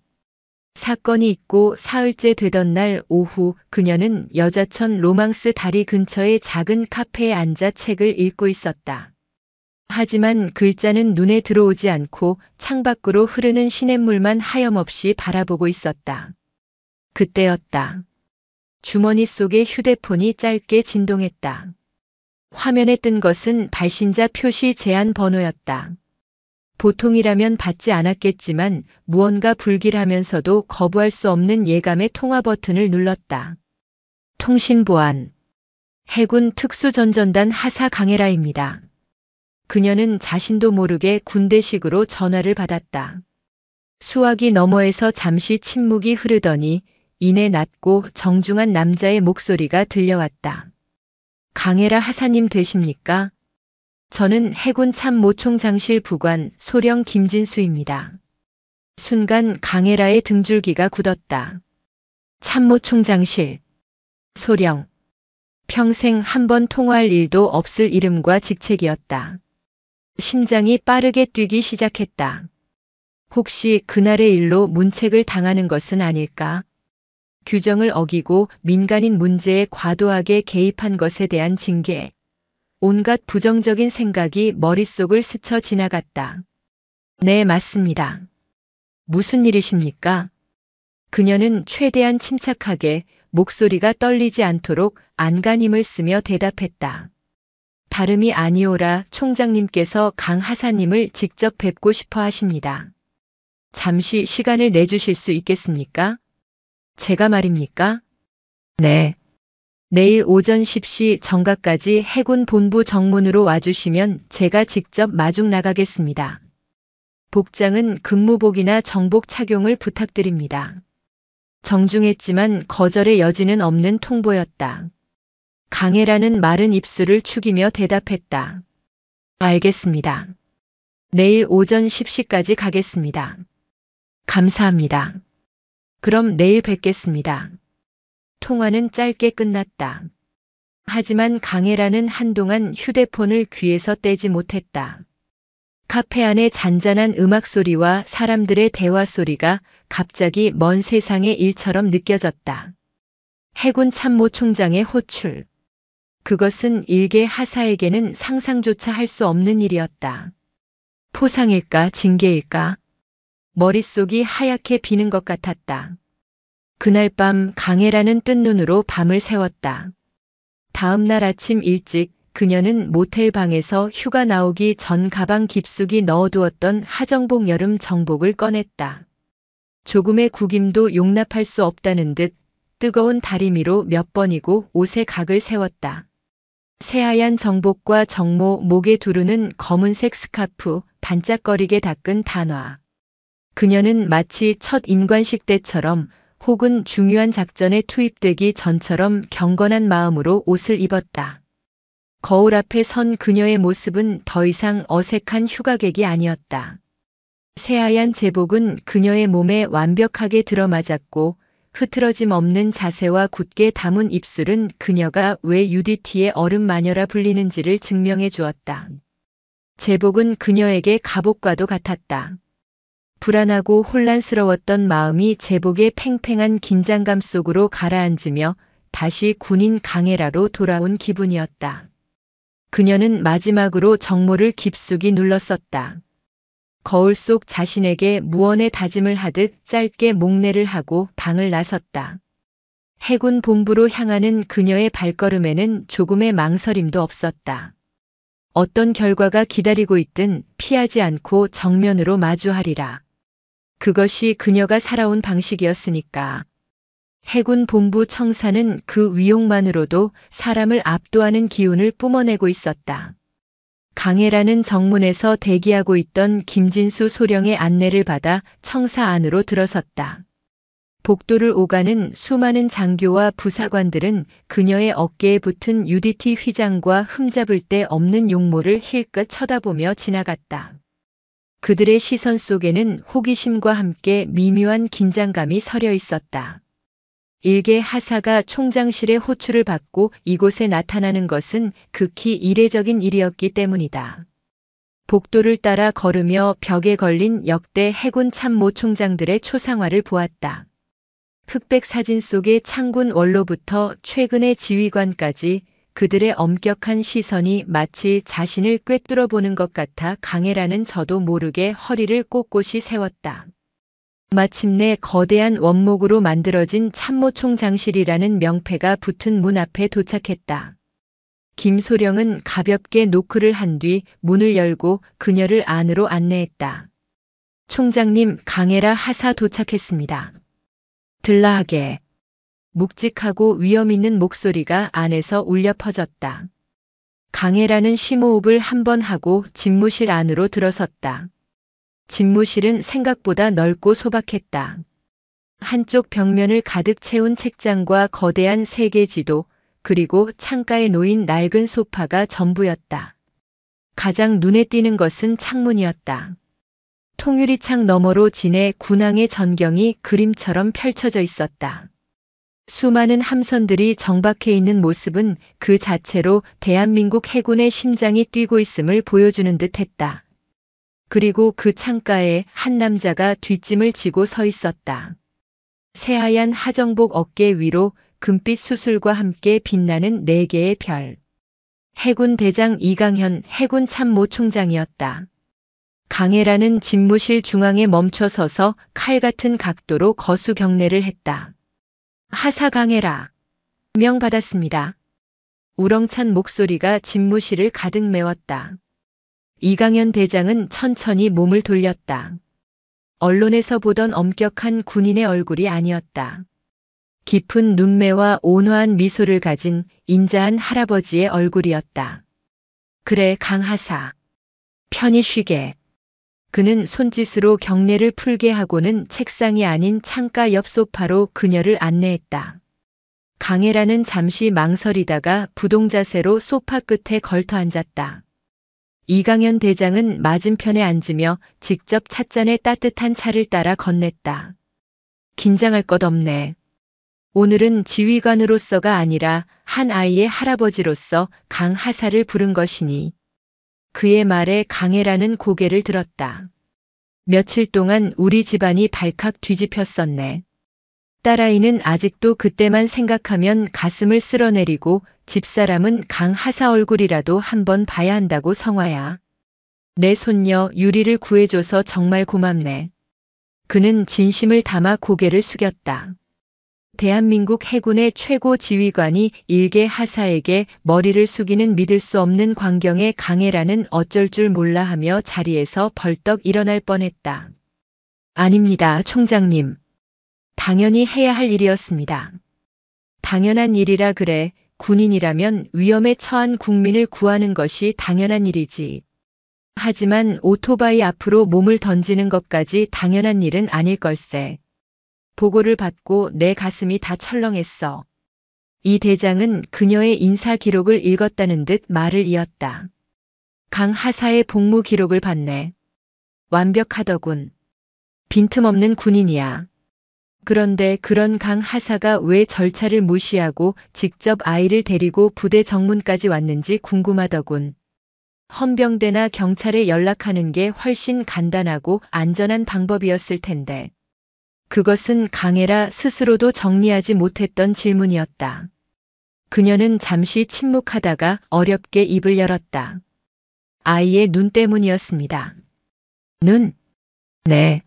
Speaker 1: 사건이 있고 사흘째 되던 날 오후 그녀는 여자천 로망스 다리 근처의 작은 카페에 앉아 책을 읽고 있었다. 하지만 글자는 눈에 들어오지 않고 창밖으로 흐르는 시냇물만 하염없이 바라보고 있었다. 그때였다. 주머니 속의 휴대폰이 짧게 진동했다. 화면에 뜬 것은 발신자 표시 제한 번호였다. 보통이라면 받지 않았겠지만 무언가 불길하면서도 거부할 수 없는 예감의 통화 버튼을 눌렀다. 통신 보안. 해군 특수전전단 하사 강해라입니다. 그녀는 자신도 모르게 군대식으로 전화를 받았다. 수화기 너머에서 잠시 침묵이 흐르더니 이내 낮고 정중한 남자의 목소리가 들려왔다. 강해라 하사님 되십니까? 저는 해군 참모총장실 부관 소령 김진수입니다. 순간 강해라의 등줄기가 굳었다. 참모총장실. 소령. 평생 한 번 통화할 일도 없을 이름과 직책이었다. 심장이 빠르게 뛰기 시작했다. 혹시 그날의 일로 문책을 당하는 것은 아닐까? 규정을 어기고 민간인 문제에 과도하게 개입한 것에 대한 징계. 온갖 부정적인 생각이 머릿속을 스쳐 지나갔다. 네, 맞습니다. 무슨 일이십니까? 그녀는 최대한 침착하게 목소리가 떨리지 않도록 안간힘을 쓰며 대답했다. 다름이 아니오라 총장님께서 강 하사님을 직접 뵙고 싶어 하십니다. 잠시 시간을 내주실 수 있겠습니까? 제가 말입니까? 네. 내일 오전 10시 정각까지 해군 본부 정문으로 와주시면 제가 직접 마중 나가겠습니다. 복장은 근무복이나 정복 착용을 부탁드립니다. 정중했지만 거절의 여지는 없는 통보였다. 강해라는 마른 입술을 축이며 대답했다. 알겠습니다. 내일 오전 10시까지 가겠습니다. 감사합니다. 그럼 내일 뵙겠습니다. 통화는 짧게 끝났다. 하지만 강해라는 한동안 휴대폰을 귀에서 떼지 못했다. 카페 안의 잔잔한 음악 소리와 사람들의 대화 소리가 갑자기 먼 세상의 일처럼 느껴졌다. 해군 참모총장의 호출. 그것은 일개 하사에게는 상상조차 할 수 없는 일이었다. 포상일까 징계일까? 머릿속이 하얗게 비는 것 같았다. 그날 밤 강해라는 뜬 눈으로 밤을 새웠다. 다음 날 아침 일찍 그녀는 모텔 방에서 휴가 나오기 전 가방 깊숙이 넣어두었던 하정복 여름 정복을 꺼냈다. 조금의 구김도 용납할 수 없다는 듯 뜨거운 다리미로 몇 번이고 옷에 각을 세웠다. 새하얀 정복과 정모 목에 두르는 검은색 스카프, 반짝거리게 닦은 단화. 그녀는 마치 첫 임관식 때처럼 혹은 중요한 작전에 투입되기 전처럼 경건한 마음으로 옷을 입었다. 거울 앞에 선 그녀의 모습은 더 이상 어색한 휴가객이 아니었다. 새하얀 제복은 그녀의 몸에 완벽하게 들어맞았고 흐트러짐 없는 자세와 굳게 담은 입술은 그녀가 왜 UDT의 얼음 마녀라 불리는지를 증명해 주었다. 제복은 그녀에게 갑옷과도 같았다. 불안하고 혼란스러웠던 마음이 제복의 팽팽한 긴장감 속으로 가라앉으며 다시 군인 강해라로 돌아온 기분이었다. 그녀는 마지막으로 정모를 깊숙이 눌렀었다. 거울 속 자신에게 무언의 다짐을 하듯 짧게 목례를 하고 방을 나섰다. 해군 본부로 향하는 그녀의 발걸음에는 조금의 망설임도 없었다. 어떤 결과가 기다리고 있든 피하지 않고 정면으로 마주하리라. 그것이 그녀가 살아온 방식이었으니까. 해군 본부 청사는 그 위용만으로도 사람을 압도하는 기운을 뿜어내고 있었다. 강해라는 정문에서 대기하고 있던 김진수 소령의 안내를 받아 청사 안으로 들어섰다. 복도를 오가는 수많은 장교와 부사관들은 그녀의 어깨에 붙은 UDT 휘장과 흠잡을 데 없는 용모를 힐끗 쳐다보며 지나갔다. 그들의 시선 속에는 호기심과 함께 미묘한 긴장감이 서려 있었다. 일개 하사가 총장실의 호출을 받고 이곳에 나타나는 것은 극히 이례적인 일이었기 때문이다. 복도를 따라 걸으며 벽에 걸린 역대 해군 참모 총장들의 초상화를 보았다. 흑백 사진 속의 창군 원로부터 최근의 지휘관까지 그들의 엄격한 시선이 마치 자신을 꿰뚫어 보는 것 같아 강해라는 저도 모르게 허리를 꼿꼿이 세웠다. 마침내 거대한 원목으로 만들어진 참모총장실이라는 명패가 붙은 문 앞에 도착했다. 김소령은 가볍게 노크를 한 뒤 문을 열고 그녀를 안으로 안내했다. 총장님, 강해라 하사 도착했습니다. 들라하게. 묵직하고 위험 있는 목소리가 안에서 울려 퍼졌다. 강해라는 심호흡을 한 번 하고 집무실 안으로 들어섰다. 집무실은 생각보다 넓고 소박했다. 한쪽 벽면을 가득 채운 책장과 거대한 세계 지도, 그리고 창가에 놓인 낡은 소파가 전부였다. 가장 눈에 띄는 것은 창문이었다. 통유리창 너머로 진해 군항의 전경이 그림처럼 펼쳐져 있었다. 수많은 함선들이 정박해 있는 모습은 그 자체로 대한민국 해군의 심장이 뛰고 있음을 보여주는 듯했다. 그리고 그 창가에 한 남자가 뒷짐을 지고 서 있었다. 새하얀 하정복 어깨 위로 금빛 수술과 함께 빛나는 4개의 별. 해군 대장 이강현 해군 참모총장이었다. 강해라는 집무실 중앙에 멈춰 서서 칼 같은 각도로 거수 경례를 했다. 하사 강해라. 명받았습니다. 우렁찬 목소리가 집무실을 가득 메웠다. 이강현 대장은 천천히 몸을 돌렸다. 언론에서 보던 엄격한 군인의 얼굴이 아니었다. 깊은 눈매와 온화한 미소를 가진 인자한 할아버지의 얼굴이었다. 그래, 강하사. 편히 쉬게. 그는 손짓으로 경례를 풀게 하고는 책상이 아닌 창가 옆 소파로 그녀를 안내했다. 강해라는 잠시 망설이다가 부동자세로 소파 끝에 걸터 앉았다. 이강현 대장은 맞은편에 앉으며 직접 찻잔에 따뜻한 차를 따라 건넸다. 긴장할 것 없네. 오늘은 지휘관으로서가 아니라 한 아이의 할아버지로서 강하사를 부른 것이니. 그의 말에 강해라는 고개를 들었다. 며칠 동안 우리 집안이 발칵 뒤집혔었네. 딸아이는 아직도 그때만 생각하면 가슴을 쓸어내리고 집사람은 강하사 얼굴이라도 한번 봐야 한다고 성화야. 내 손녀 유리를 구해줘서 정말 고맙네. 그는 진심을 담아 고개를 숙였다. 대한민국 해군의 최고 지휘관이 일개 하사에게 머리를 숙이는 믿을 수 없는 광경에 강혜라는 어쩔 줄 몰라 하며 자리에서 벌떡 일어날 뻔했다. 아닙니다, 총장님. 당연히 해야 할 일이었습니다. 당연한 일이라 그래. 군인이라면 위험에 처한 국민을 구하는 것이 당연한 일이지. 하지만 오토바이 앞으로 몸을 던지는 것까지 당연한 일은 아닐 걸세. 보고를 받고 내 가슴이 다 철렁했어. 이 대장은 그녀의 인사 기록을 읽었다는 듯 말을 이었다. 강 하사의 복무 기록을 봤네. 완벽하더군. 빈틈없는 군인이야. 그런데 그런 강 하사가 왜 절차를 무시하고 직접 아이를 데리고 부대 정문까지 왔는지 궁금하더군. 헌병대나 경찰에 연락하는 게 훨씬 간단하고 안전한 방법이었을 텐데. 그것은 강혜라 스스로도 정리하지 못했던 질문이었다. 그녀는 잠시 침묵하다가 어렵게 입을 열었다. 아이의 눈 때문이었습니다. 눈? 네.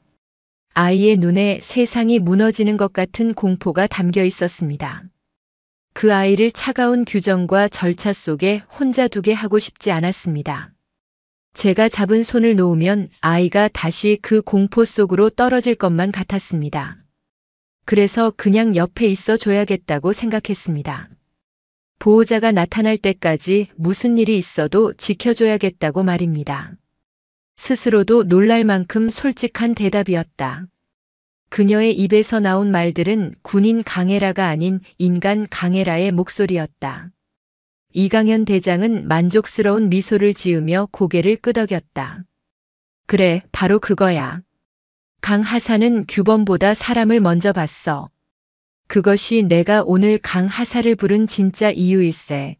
Speaker 1: 아이의 눈에 세상이 무너지는 것 같은 공포가 담겨 있었습니다. 그 아이를 차가운 규정과 절차 속에 혼자 두게 하고 싶지 않았습니다. 제가 잡은 손을 놓으면 아이가 다시 그 공포 속으로 떨어질 것만 같았습니다. 그래서 그냥 옆에 있어 줘야겠다고 생각했습니다. 보호자가 나타날 때까지 무슨 일이 있어도 지켜줘야겠다고 말입니다. 스스로도 놀랄 만큼 솔직한 대답이었다. 그녀의 입에서 나온 말들은 군인 강혜라가 아닌 인간 강혜라의 목소리였다. 이강현 대장은 만족스러운 미소를 지으며 고개를 끄덕였다. 그래, 바로 그거야. 강 하사는 규범보다 사람을 먼저 봤어. 그것이 내가 오늘 강 하사를 부른 진짜 이유일세.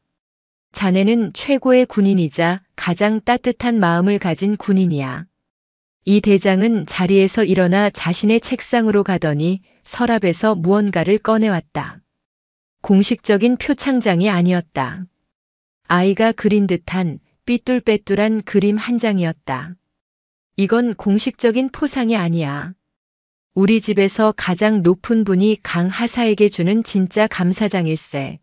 Speaker 1: 자네는 최고의 군인이자 가장 따뜻한 마음을 가진 군인이야. 이 대장은 자리에서 일어나 자신의 책상으로 가더니 서랍에서 무언가를 꺼내왔다. 공식적인 표창장이 아니었다. 아이가 그린 듯한 삐뚤빼뚤한 그림 한 장이었다. 이건 공식적인 포상이 아니야. 우리 집에서 가장 높은 분이 강 하사에게 주는 진짜 감사장일세.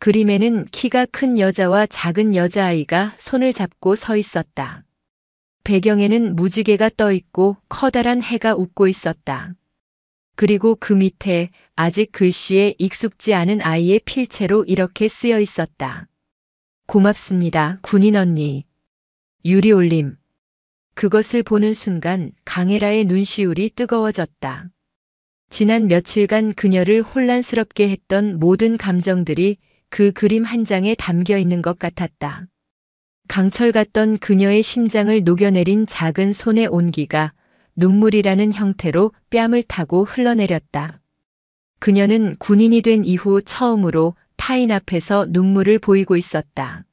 Speaker 1: 그림에는 키가 큰 여자와 작은 여자아이가 손을 잡고 서 있었다. 배경에는 무지개가 떠 있고 커다란 해가 웃고 있었다. 그리고 그 밑에 아직 글씨에 익숙지 않은 아이의 필체로 이렇게 쓰여 있었다. 고맙습니다, 군인 언니. 유리올림. 그것을 보는 순간 강혜라의 눈시울이 뜨거워졌다. 지난 며칠간 그녀를 혼란스럽게 했던 모든 감정들이 그 그림 한 장에 담겨 있는 것 같았다. 강철 같던 그녀의 심장을 녹여내린 작은 손의 온기가 눈물이라는 형태로 뺨을 타고 흘러내렸다. 그녀는 군인이 된 이후 처음으로 타인 앞에서 눈물을 보이고 있었다.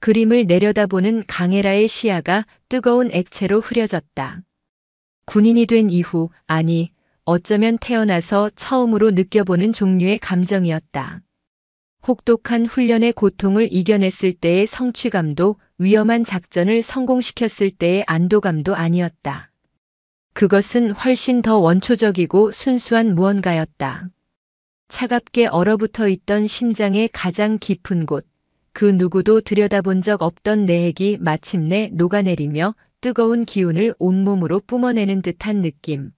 Speaker 1: 그림을 내려다보는 강혜라의 시야가 뜨거운 액체로 흐려졌다. 군인이 된 이후, 아니, 어쩌면 태어나서 처음으로 느껴보는 종류의 감정이었다. 혹독한 훈련의 고통을 이겨냈을 때의 성취감도 위험한 작전을 성공시켰을 때의 안도감도 아니었다. 그것은 훨씬 더 원초적이고 순수한 무언가였다. 차갑게 얼어붙어 있던 심장의 가장 깊은 곳, 그 누구도 들여다본 적 없던 내핵이 마침내 녹아내리며 뜨거운 기운을 온몸으로 뿜어내는 듯한 느낌.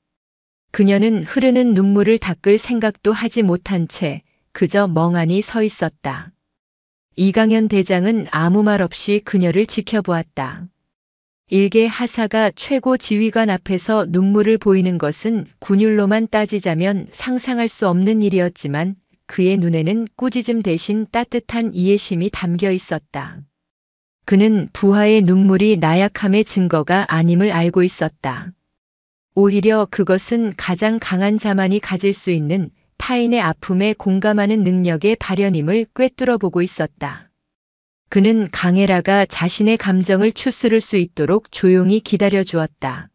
Speaker 1: 그녀는 흐르는 눈물을 닦을 생각도 하지 못한 채 그저 멍하니 서 있었다. 이강현 대장은 아무 말 없이 그녀를 지켜보았다. 일개 하사가 최고 지휘관 앞에서 눈물을 보이는 것은 군율로만 따지자면 상상할 수 없는 일이었지만 그의 눈에는 꾸짖음 대신 따뜻한 이해심이 담겨 있었다. 그는 부하의 눈물이 나약함의 증거가 아님을 알고 있었다. 오히려 그것은 가장 강한 자만이 가질 수 있는 타인의 아픔에 공감하는 능력의 발현임을 꿰뚫어 보고 있었다. 그는 강혜라가 자신의 감정을 추스를 수 있도록 조용히 기다려 주었다.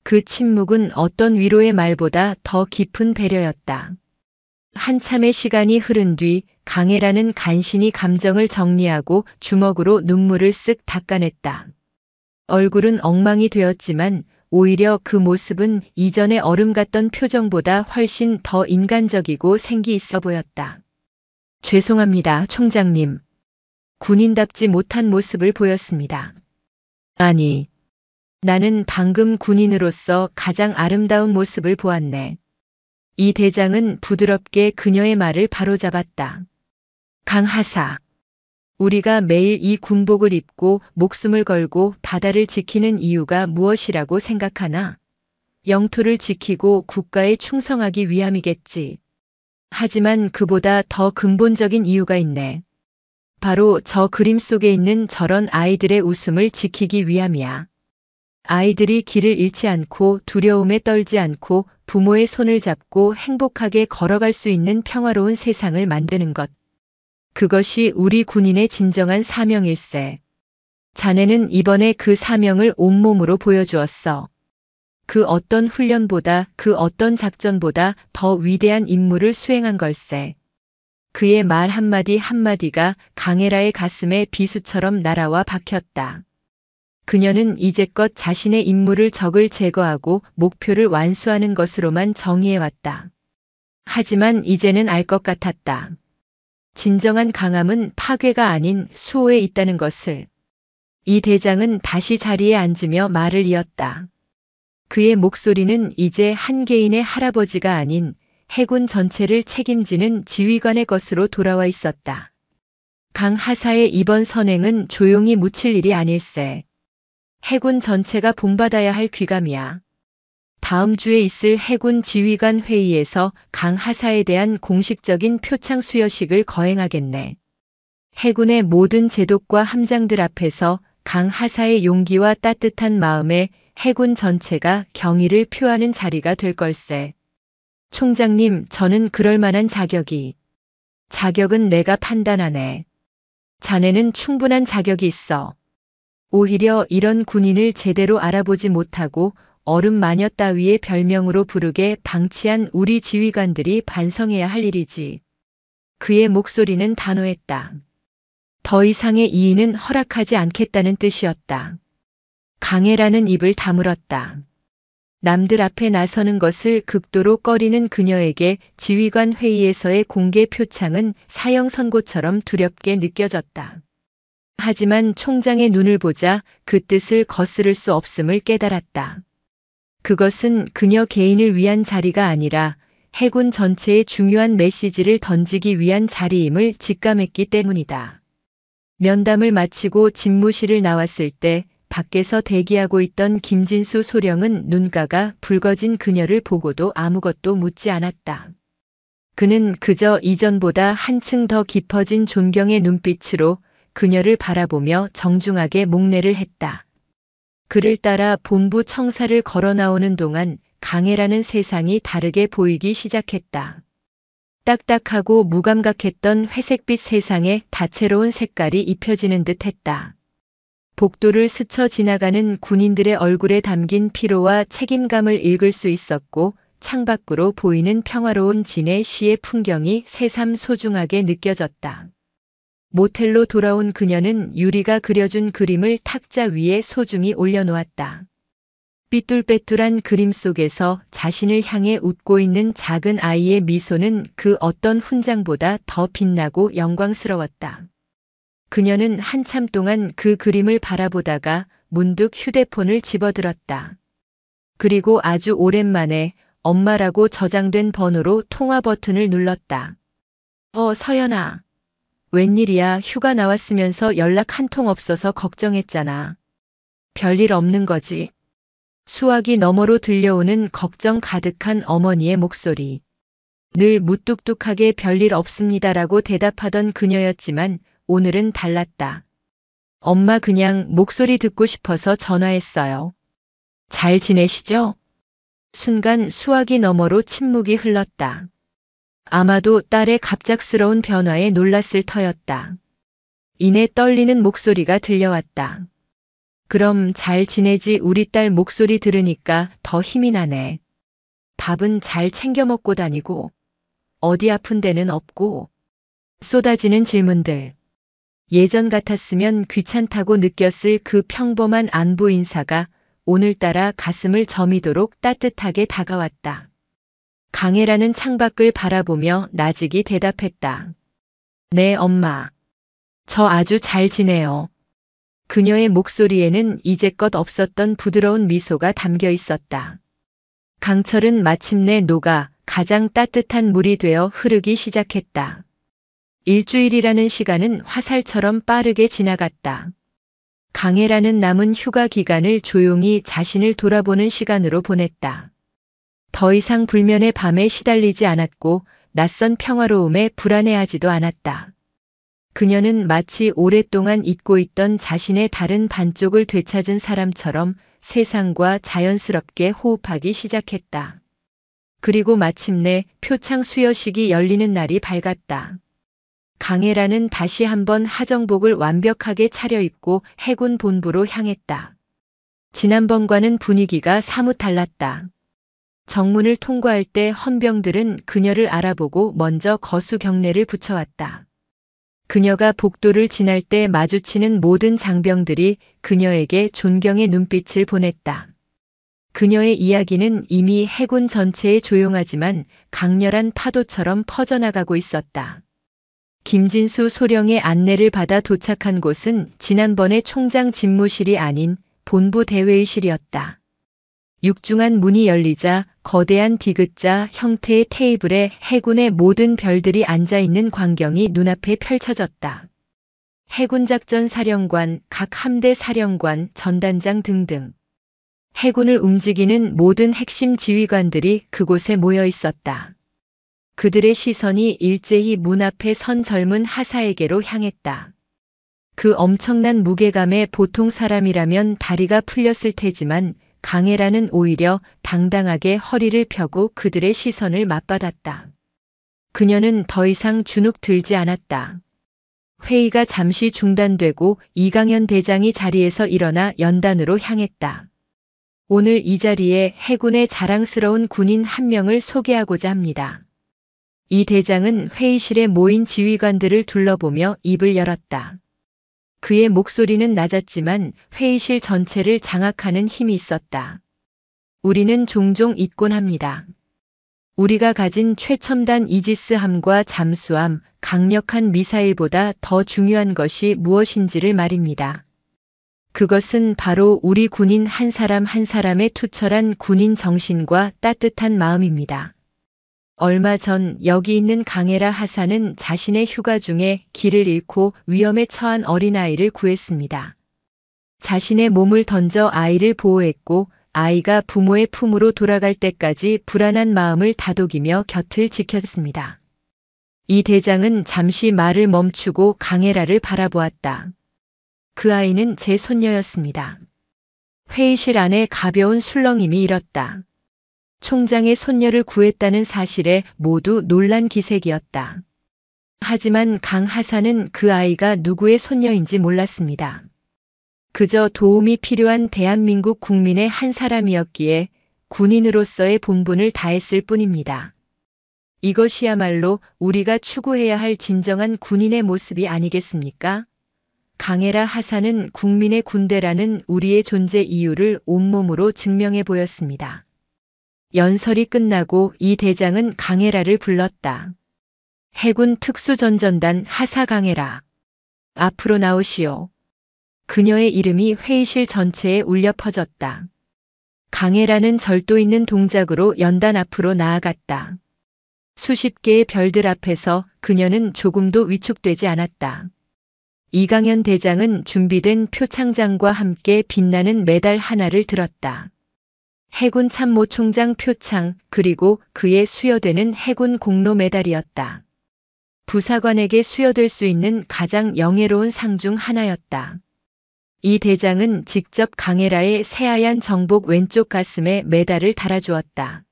Speaker 1: 그 침묵은 어떤 위로의 말보다 더 깊은 배려였다. 한참의 시간이 흐른 뒤 강혜라는 간신히 감정을 정리하고 주먹으로 눈물을 쓱 닦아냈다. 얼굴은 엉망이 되었지만 오히려 그 모습은 이전의 얼음 같던 표정보다 훨씬 더 인간적이고 생기 있어 보였다. 죄송합니다, 총장님. 군인답지 못한 모습을 보였습니다. 아니, 나는 방금 군인으로서 가장 아름다운 모습을 보았네. 이 대장은 부드럽게 그녀의 말을 바로잡았다. 강하사. 우리가 매일 이 군복을 입고 목숨을 걸고 바다를 지키는 이유가 무엇이라고 생각하나? 영토를 지키고 국가에 충성하기 위함이겠지. 하지만 그보다 더 근본적인 이유가 있네. 바로 저 그림 속에 있는 저런 아이들의 웃음을 지키기 위함이야. 아이들이 길을 잃지 않고 두려움에 떨지 않고 부모의 손을 잡고 행복하게 걸어갈 수 있는 평화로운 세상을 만드는 것. 그것이 우리 군인의 진정한 사명일세. 자네는 이번에 그 사명을 온몸으로 보여주었어. 그 어떤 훈련보다 그 어떤 작전보다 더 위대한 임무를 수행한 걸세. 그의 말 한마디 한마디가 강혜라의 가슴에 비수처럼 날아와 박혔다. 그녀는 이제껏 자신의 임무를 적을 제거하고 목표를 완수하는 것으로만 정의해왔다. 하지만 이제는 알 것 같았다. 진정한 강함은 파괴가 아닌 수호에 있다는 것을. 이 대장은 다시 자리에 앉으며 말을 이었다. 그의 목소리는 이제 한 개인의 할아버지가 아닌 해군 전체를 책임지는 지휘관의 것으로 돌아와 있었다. 강하사의 이번 선행은 조용히 묻힐 일이 아닐세. 해군 전체가 본받아야 할 귀감이야. 다음 주에 있을 해군 지휘관 회의에서 강하사에 대한 공식적인 표창 수여식을 거행하겠네. 해군의 모든 제독과 함장들 앞에서 강하사의 용기와 따뜻한 마음에 해군 전체가 경의를 표하는 자리가 될 걸세. 총장님, 저는 그럴 만한 자격은 내가 판단하네. 자네는 충분한 자격이 있어. 오히려 이런 군인을 제대로 알아보지 못하고 얼음 마녀 따위의 별명으로 부르게 방치한 우리 지휘관들이 반성해야 할 일이지. 그의 목소리는 단호했다. 더 이상의 이의는 허락하지 않겠다는 뜻이었다. 강혜라는 입을 다물었다. 남들 앞에 나서는 것을 극도로 꺼리는 그녀에게 지휘관 회의에서의 공개 표창은 사형 선고처럼 두렵게 느껴졌다. 하지만 총장의 눈을 보자 그 뜻을 거스를 수 없음을 깨달았다. 그것은 그녀 개인을 위한 자리가 아니라 해군 전체에 중요한 메시지를 던지기 위한 자리임을 직감했기 때문이다. 면담을 마치고 집무실을 나왔을 때 밖에서 대기하고 있던 김진수 소령은 눈가가 붉어진 그녀를 보고도 아무것도 묻지 않았다. 그는 그저 이전보다 한층 더 깊어진 존경의 눈빛으로 그녀를 바라보며 정중하게 목례를 했다. 그를 따라 본부 청사를 걸어 나오는 동안 강혜라는 세상이 다르게 보이기 시작했다. 딱딱하고 무감각했던 회색빛 세상에 다채로운 색깔이 입혀지는 듯 했다. 복도를 스쳐 지나가는 군인들의 얼굴에 담긴 피로와 책임감을 읽을 수 있었고 창밖으로 보이는 평화로운 진해 시의 풍경이 새삼 소중하게 느껴졌다. 모텔로 돌아온 그녀는 유리가 그려준 그림을 탁자 위에 소중히 올려놓았다. 삐뚤빼뚤한 그림 속에서 자신을 향해 웃고 있는 작은 아이의 미소는 그 어떤 훈장보다 더 빛나고 영광스러웠다. 그녀는 한참 동안 그 그림을 바라보다가 문득 휴대폰을 집어들었다. 그리고 아주 오랜만에 엄마라고 저장된 번호로 통화 버튼을 눌렀다. 서연아. 웬일이야, 휴가 나왔으면서 연락 한 통 없어서 걱정했잖아. 별일 없는 거지? 수화기 너머로 들려오는 걱정 가득한 어머니의 목소리. 늘 무뚝뚝하게 별일 없습니다라고 대답하던 그녀였지만 오늘은 달랐다. 엄마 그냥 목소리 듣고 싶어서 전화했어요. 잘 지내시죠? 순간 수화기 너머로 침묵이 흘렀다. 아마도 딸의 갑작스러운 변화에 놀랐을 터였다. 이내 떨리는 목소리가 들려왔다. 그럼 잘 지내지. 우리 딸 목소리 들으니까 더 힘이 나네. 밥은 잘 챙겨 먹고 다니고 어디 아픈 데는 없고. 쏟아지는 질문들. 예전 같았으면 귀찮다고 느꼈을 그 평범한 안부 인사가 오늘따라 가슴을 저미도록 따뜻하게 다가왔다. 강혜라는 창밖을 바라보며 나직이 대답했다. 네, 엄마. 저 아주 잘 지내요. 그녀의 목소리에는 이제껏 없었던 부드러운 미소가 담겨 있었다. 강철은 마침내 녹아 가장 따뜻한 물이 되어 흐르기 시작했다. 일주일이라는 시간은 화살처럼 빠르게 지나갔다. 강혜라는 남은 휴가 기간을 조용히 자신을 돌아보는 시간으로 보냈다. 더 이상 불면의 밤에 시달리지 않았고 낯선 평화로움에 불안해하지도 않았다. 그녀는 마치 오랫동안 잊고 있던 자신의 다른 반쪽을 되찾은 사람처럼 세상과 자연스럽게 호흡하기 시작했다. 그리고 마침내 표창 수여식이 열리는 날이 밝았다. 강혜라는 다시 한번 하정복을 완벽하게 차려입고 해군 본부로 향했다. 지난번과는 분위기가 사뭇 달랐다. 정문을 통과할 때 헌병들은 그녀를 알아보고 먼저 거수 경례를 붙여왔다. 그녀가 복도를 지날 때 마주치는 모든 장병들이 그녀에게 존경의 눈빛을 보냈다. 그녀의 이야기는 이미 해군 전체에 조용하지만 강렬한 파도처럼 퍼져나가고 있었다. 김진수 소령의 안내를 받아 도착한 곳은 지난번의 총장 집무실이 아닌 본부 대회의실이었다. 육중한 문이 열리자 거대한 디귿자 형태의 테이블에 해군의 모든 별들이 앉아있는 광경이 눈앞에 펼쳐졌다. 해군작전 사령관, 각 함대 사령관, 전단장 등등. 해군을 움직이는 모든 핵심 지휘관들이 그곳에 모여 있었다. 그들의 시선이 일제히 문 앞에 선 젊은 하사에게로 향했다. 그 엄청난 무게감에 보통 사람이라면 다리가 풀렸을 테지만 강혜라는 오히려 당당하게 허리를 펴고 그들의 시선을 맞받았다. 그녀는 더 이상 주눅 들지 않았다. 회의가 잠시 중단되고 이강현 대장이 자리에서 일어나 연단으로 향했다. 오늘 이 자리에 해군의 자랑스러운 군인 한 명을 소개하고자 합니다. 이 대장은 회의실에 모인 지휘관들을 둘러보며 입을 열었다. 그의 목소리는 낮았지만 회의실 전체를 장악하는 힘이 있었다. 우리는 종종 잊곤 합니다. 우리가 가진 최첨단 이지스함과 잠수함, 강력한 미사일보다 더 중요한 것이 무엇인지를 말입니다. 그것은 바로 우리 군인 한 사람 한 사람의 투철한 군인 정신과 따뜻한 마음입니다. 얼마 전 여기 있는 강혜라 하사는 자신의 휴가 중에 길을 잃고 위험에 처한 어린아이를 구했습니다. 자신의 몸을 던져 아이를 보호했고 아이가 부모의 품으로 돌아갈 때까지 불안한 마음을 다독이며 곁을 지켰습니다. 이 대장은 잠시 말을 멈추고 강혜라를 바라보았다. 그 아이는 제 손녀였습니다. 회의실 안에 가벼운 술렁임이 일었다. 총장의 손녀를 구했다는 사실에 모두 놀란 기색이었다. 하지만 강 하사는 그 아이가 누구의 손녀인지 몰랐습니다. 그저 도움이 필요한 대한민국 국민의 한 사람이었기에 군인으로서의 본분을 다했을 뿐입니다. 이것이야말로 우리가 추구해야 할 진정한 군인의 모습이 아니겠습니까? 강혜라 하사는 국민의 군대라는 우리의 존재 이유를 온몸으로 증명해 보였습니다. 연설이 끝나고 이 대장은 강혜라를 불렀다. 해군 특수전전단 하사 강혜라. 앞으로 나오시오. 그녀의 이름이 회의실 전체에 울려 퍼졌다. 강혜라는 절도 있는 동작으로 연단 앞으로 나아갔다. 수십 개의 별들 앞에서 그녀는 조금도 위축되지 않았다. 이강현 대장은 준비된 표창장과 함께 빛나는 메달 하나를 들었다. 해군 참모총장 표창 그리고 그에 수여되는 해군 공로 메달이었다. 부사관에게 수여될 수 있는 가장 영예로운 상 중 하나였다. 이 대장은 직접 강혜라의 새하얀 정복 왼쪽 가슴에 메달을 달아주었다.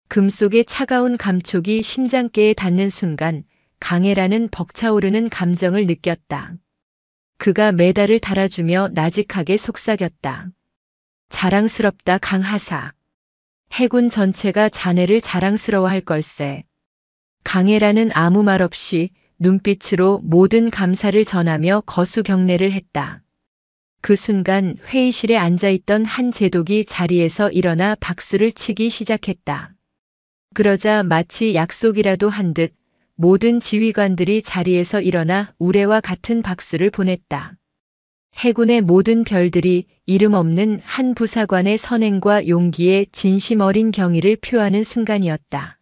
Speaker 1: 금속의 차가운 감촉이 심장께에 닿는 순간 강혜라는 벅차오르는 감정을 느꼈다. 그가 메달을 달아주며 나직하게 속삭였다. 자랑스럽다 강하사. 해군 전체가 자네를 자랑스러워할 걸세. 강혜라는 아무 말 없이 눈빛으로 모든 감사를 전하며 거수 경례를 했다. 그 순간 회의실에 앉아있던 한 제독이 자리에서 일어나 박수를 치기 시작했다. 그러자 마치 약속이라도 한 듯 모든 지휘관들이 자리에서 일어나 우레와 같은 박수를 보냈다. 해군의 모든 별들이 이름 없는 한 부사관의 선행과 용기에 진심 어린 경의를 표하는 순간이었다.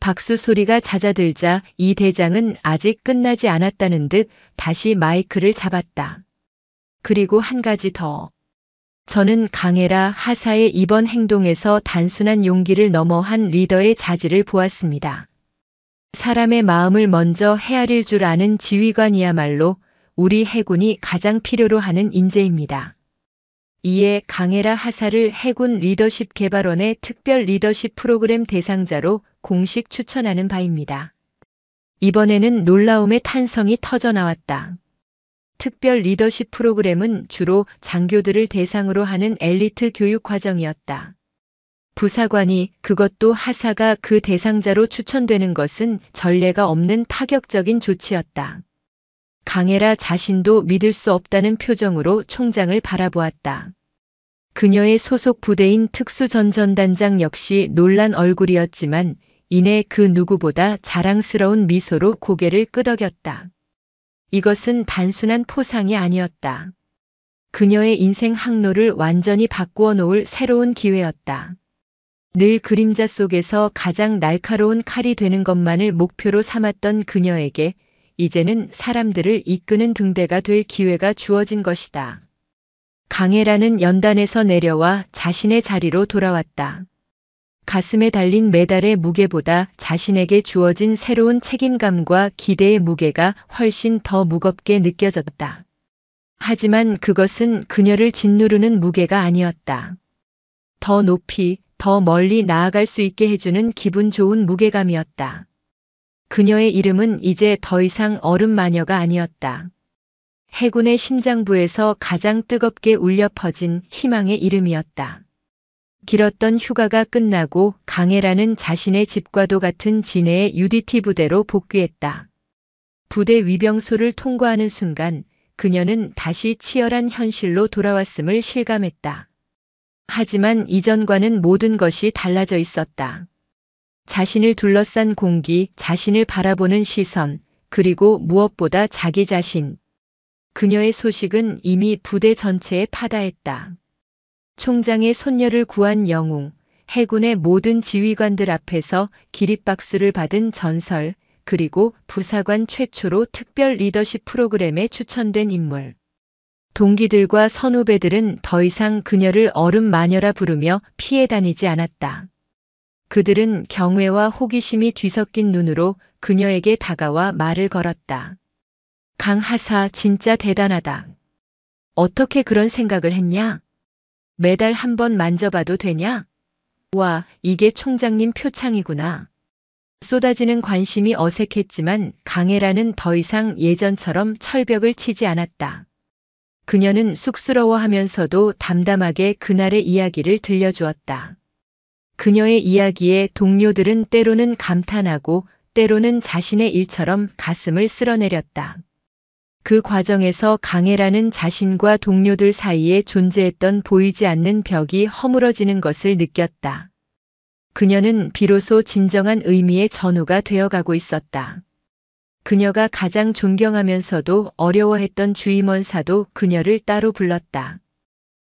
Speaker 1: 박수 소리가 잦아들자 이 대장은 아직 끝나지 않았다는 듯 다시 마이크를 잡았다. 그리고 한 가지 더. 저는 강해라 하사의 이번 행동에서 단순한 용기를 넘어 한 리더의 자질을 보았습니다. 사람의 마음을 먼저 헤아릴 줄 아는 지휘관이야말로 우리 해군이 가장 필요로 하는 인재입니다. 이에 강해라 하사를 해군 리더십 개발원의 특별 리더십 프로그램 대상자로 공식 추천하는 바입니다. 이번에는 놀라움의 탄성이 터져 나왔다. 특별 리더십 프로그램은 주로 장교들을 대상으로 하는 엘리트 교육 과정이었다. 부사관이, 그것도 하사가 그 대상자로 추천되는 것은 전례가 없는 파격적인 조치였다. 강해라 자신도 믿을 수 없다는 표정으로 총장을 바라보았다. 그녀의 소속 부대인 특수전전단장 역시 놀란 얼굴이었지만 이내 그 누구보다 자랑스러운 미소로 고개를 끄덕였다. 이것은 단순한 포상이 아니었다. 그녀의 인생 항로를 완전히 바꾸어 놓을 새로운 기회였다. 늘 그림자 속에서 가장 날카로운 칼이 되는 것만을 목표로 삼았던 그녀에게 이제는 사람들을 이끄는 등대가 될 기회가 주어진 것이다. 강해라는 연단에서 내려와 자신의 자리로 돌아왔다. 가슴에 달린 메달의 무게보다 자신에게 주어진 새로운 책임감과 기대의 무게가 훨씬 더 무겁게 느껴졌다. 하지만 그것은 그녀를 짓누르는 무게가 아니었다. 더 높이, 더 멀리 나아갈 수 있게 해주는 기분 좋은 무게감이었다. 그녀의 이름은 이제 더 이상 얼음 마녀가 아니었다. 해군의 심장부에서 가장 뜨겁게 울려 퍼진 희망의 이름이었다. 길었던 휴가가 끝나고 강해라는 자신의 집과도 같은 진해의 UDT 부대로 복귀했다. 부대 위병소를 통과하는 순간 그녀는 다시 치열한 현실로 돌아왔음을 실감했다. 하지만 이전과는 모든 것이 달라져 있었다. 자신을 둘러싼 공기, 자신을 바라보는 시선, 그리고 무엇보다 자기 자신. 그녀의 소식은 이미 부대 전체에 파다했다. 총장의 손녀를 구한 영웅, 해군의 모든 지휘관들 앞에서 기립박수를 받은 전설, 그리고 부사관 최초로 특별 리더십 프로그램에 추천된 인물. 동기들과 선후배들은 더 이상 그녀를 얼음 마녀라 부르며 피해 다니지 않았다. 그들은 경외와 호기심이 뒤섞인 눈으로 그녀에게 다가와 말을 걸었다. 강하사 진짜 대단하다. 어떻게 그런 생각을 했냐? 메달 한번 만져봐도 되냐? 와, 이게 총장님 표창이구나. 쏟아지는 관심이 어색했지만 강해라는 더 이상 예전처럼 철벽을 치지 않았다. 그녀는 쑥스러워하면서도 담담하게 그날의 이야기를 들려주었다. 그녀의 이야기에 동료들은 때로는 감탄하고 때로는 자신의 일처럼 가슴을 쓸어내렸다. 그 과정에서 강해라는 자신과 동료들 사이에 존재했던 보이지 않는 벽이 허물어지는 것을 느꼈다. 그녀는 비로소 진정한 의미의 전우가 되어가고 있었다. 그녀가 가장 존경하면서도 어려워했던 주임원사도 그녀를 따로 불렀다.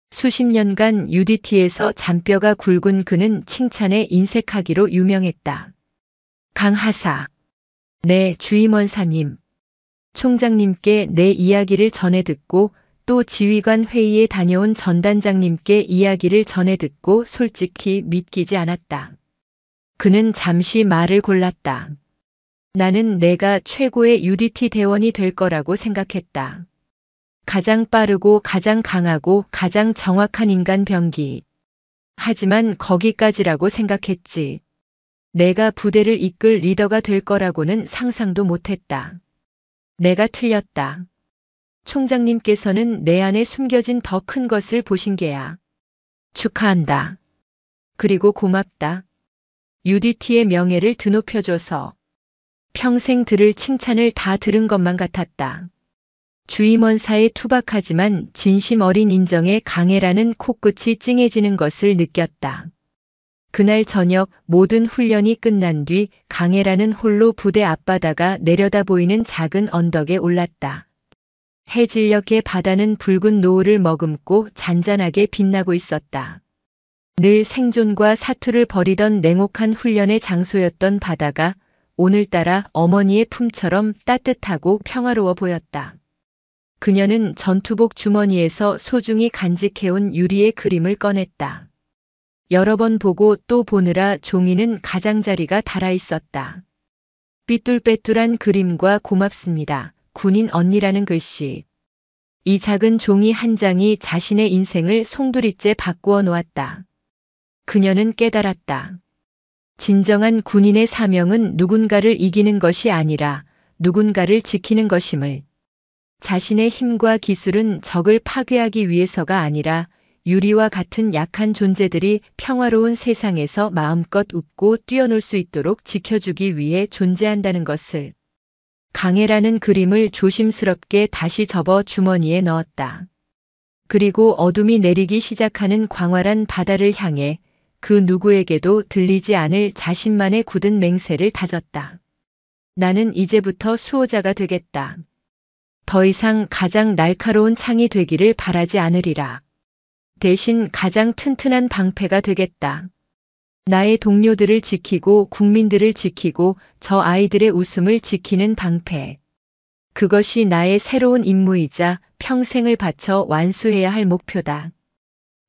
Speaker 1: 수십 년간 UDT에서 잔뼈가 굵은 그는 칭찬에 인색하기로 유명했다. 강하사. 네, 주임원사님. 총장님께 내 이야기를 전해 듣고 또 지휘관 회의에 다녀온 전단장님께 이야기를 전해 듣고 솔직히 믿기지 않았다. 그는 잠시 말을 골랐다. 나는 내가 최고의 UDT 대원이 될 거라고 생각했다. 가장 빠르고 가장 강하고 가장 정확한 인간 병기. 하지만 거기까지라고 생각했지. 내가 부대를 이끌 리더가 될 거라고는 상상도 못했다. 내가 틀렸다. 총장님께서는 내 안에 숨겨진 더 큰 것을 보신 게야. 축하한다. 그리고 고맙다. UDT의 명예를 드높여줘서. 평생 들을 칭찬을 다 들은 것만 같았다. 주임원사의 투박하지만 진심 어린 인정에 강해라는 코끝이 찡해지는 것을 느꼈다. 그날 저녁 모든 훈련이 끝난 뒤 강해라는 홀로 부대 앞바다가 내려다 보이는 작은 언덕에 올랐다. 해질녘의 바다는 붉은 노을을 머금고 잔잔하게 빛나고 있었다. 늘 생존과 사투를 벌이던 냉혹한 훈련의 장소였던 바다가 오늘따라 어머니의 품처럼 따뜻하고 평화로워 보였다. 그녀는 전투복 주머니에서 소중히 간직해온 유리의 그림을 꺼냈다. 여러 번 보고 또 보느라 종이는 가장자리가 달아 있었다. 삐뚤빼뚤한 그림과 고맙습니다. 군인 언니라는 글씨. 이 작은 종이 한 장이 자신의 인생을 송두리째 바꾸어 놓았다. 그녀는 깨달았다. 진정한 군인의 사명은 누군가를 이기는 것이 아니라 누군가를 지키는 것임을. 자신의 힘과 기술은 적을 파괴하기 위해서가 아니라 유리와 같은 약한 존재들이 평화로운 세상에서 마음껏 웃고 뛰어놀 수 있도록 지켜주기 위해 존재한다는 것을. 강해라는 그림을 조심스럽게 다시 접어 주머니에 넣었다. 그리고 어둠이 내리기 시작하는 광활한 바다를 향해 그 누구에게도 들리지 않을 자신만의 굳은 맹세를 다졌다. 나는 이제부터 수호자가 되겠다. 더 이상 가장 날카로운 창이 되기를 바라지 않으리라. 대신 가장 튼튼한 방패가 되겠다. 나의 동료들을 지키고 국민들을 지키고 저 아이들의 웃음을 지키는 방패. 그것이 나의 새로운 임무이자 평생을 바쳐 완수해야 할 목표다.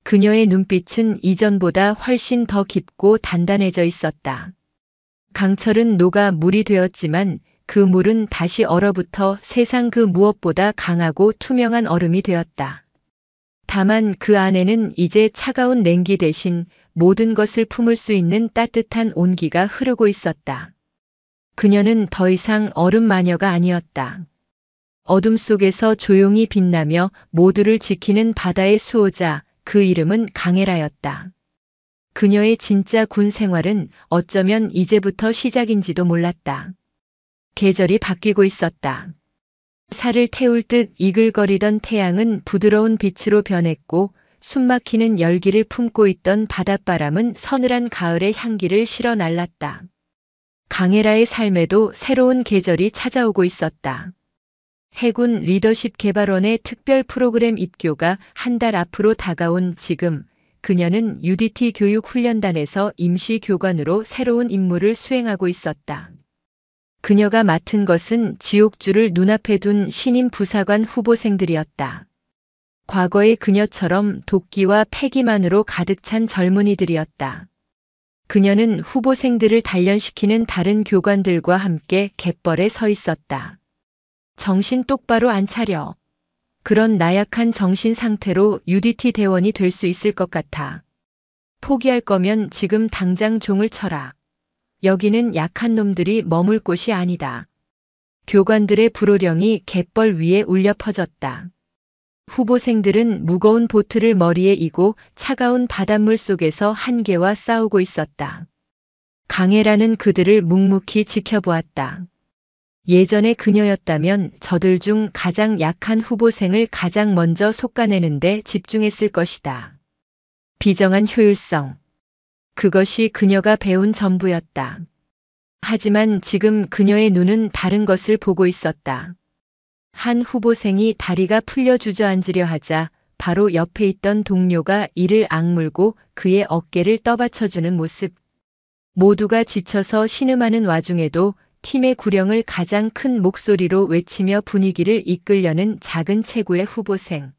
Speaker 1: 그녀의 눈빛은 이전보다 훨씬 더 깊고 단단해져 있었다. 강철은 녹아 물이 되었지만 그 물은 다시 얼어붙어 세상 그 무엇보다 강하고 투명한 얼음이 되었다. 다만 그 안에는 이제 차가운 냉기 대신 모든 것을 품을 수 있는 따뜻한 온기가 흐르고 있었다. 그녀는 더 이상 얼음 마녀가 아니었다. 어둠 속에서 조용히 빛나며 모두를 지키는 바다의 수호자, 그 이름은 강해라였다. 그녀의 진짜 군 생활은 어쩌면 이제부터 시작인지도 몰랐다. 계절이 바뀌고 있었다. 살을 태울 듯 이글거리던 태양은 부드러운 빛으로 변했고 숨막히는 열기를 품고 있던 바닷바람은 서늘한 가을의 향기를 실어 날랐다. 강해라의 삶에도 새로운 계절이 찾아오고 있었다. 해군 리더십 개발원의 특별 프로그램 입교가 한 달 앞으로 다가온 지금 그녀는 UDT 교육훈련단에서 임시 교관으로 새로운 임무를 수행하고 있었다. 그녀가 맡은 것은 지옥줄을 눈앞에 둔 신임 부사관 후보생들이었다. 과거의 그녀처럼 도끼와 패기만으로 가득 찬 젊은이들이었다. 그녀는 후보생들을 단련시키는 다른 교관들과 함께 갯벌에 서 있었다. 정신 똑바로 안 차려. 그런 나약한 정신 상태로 UDT 대원이 될 수 있을 것 같아. 포기할 거면 지금 당장 종을 쳐라. 여기는 약한 놈들이 머물 곳이 아니다. 교관들의 불호령이 갯벌 위에 울려 퍼졌다. 후보생들은 무거운 보트를 머리에 이고 차가운 바닷물 속에서 한계와 싸우고 있었다. 강해라는 그들을 묵묵히 지켜보았다. 예전의 그녀였다면 저들 중 가장 약한 후보생을 가장 먼저 솎아내는 데 집중했을 것이다. 비정한 효율성. 그것이 그녀가 배운 전부였다. 하지만 지금 그녀의 눈은 다른 것을 보고 있었다. 한 후보생이 다리가 풀려 주저앉으려 하자 바로 옆에 있던 동료가 이를 악물고 그의 어깨를 떠받쳐주는 모습. 모두가 지쳐서 신음하는 와중에도 팀의 구령을 가장 큰 목소리로 외치며 분위기를 이끌려는 작은 체구의 후보생.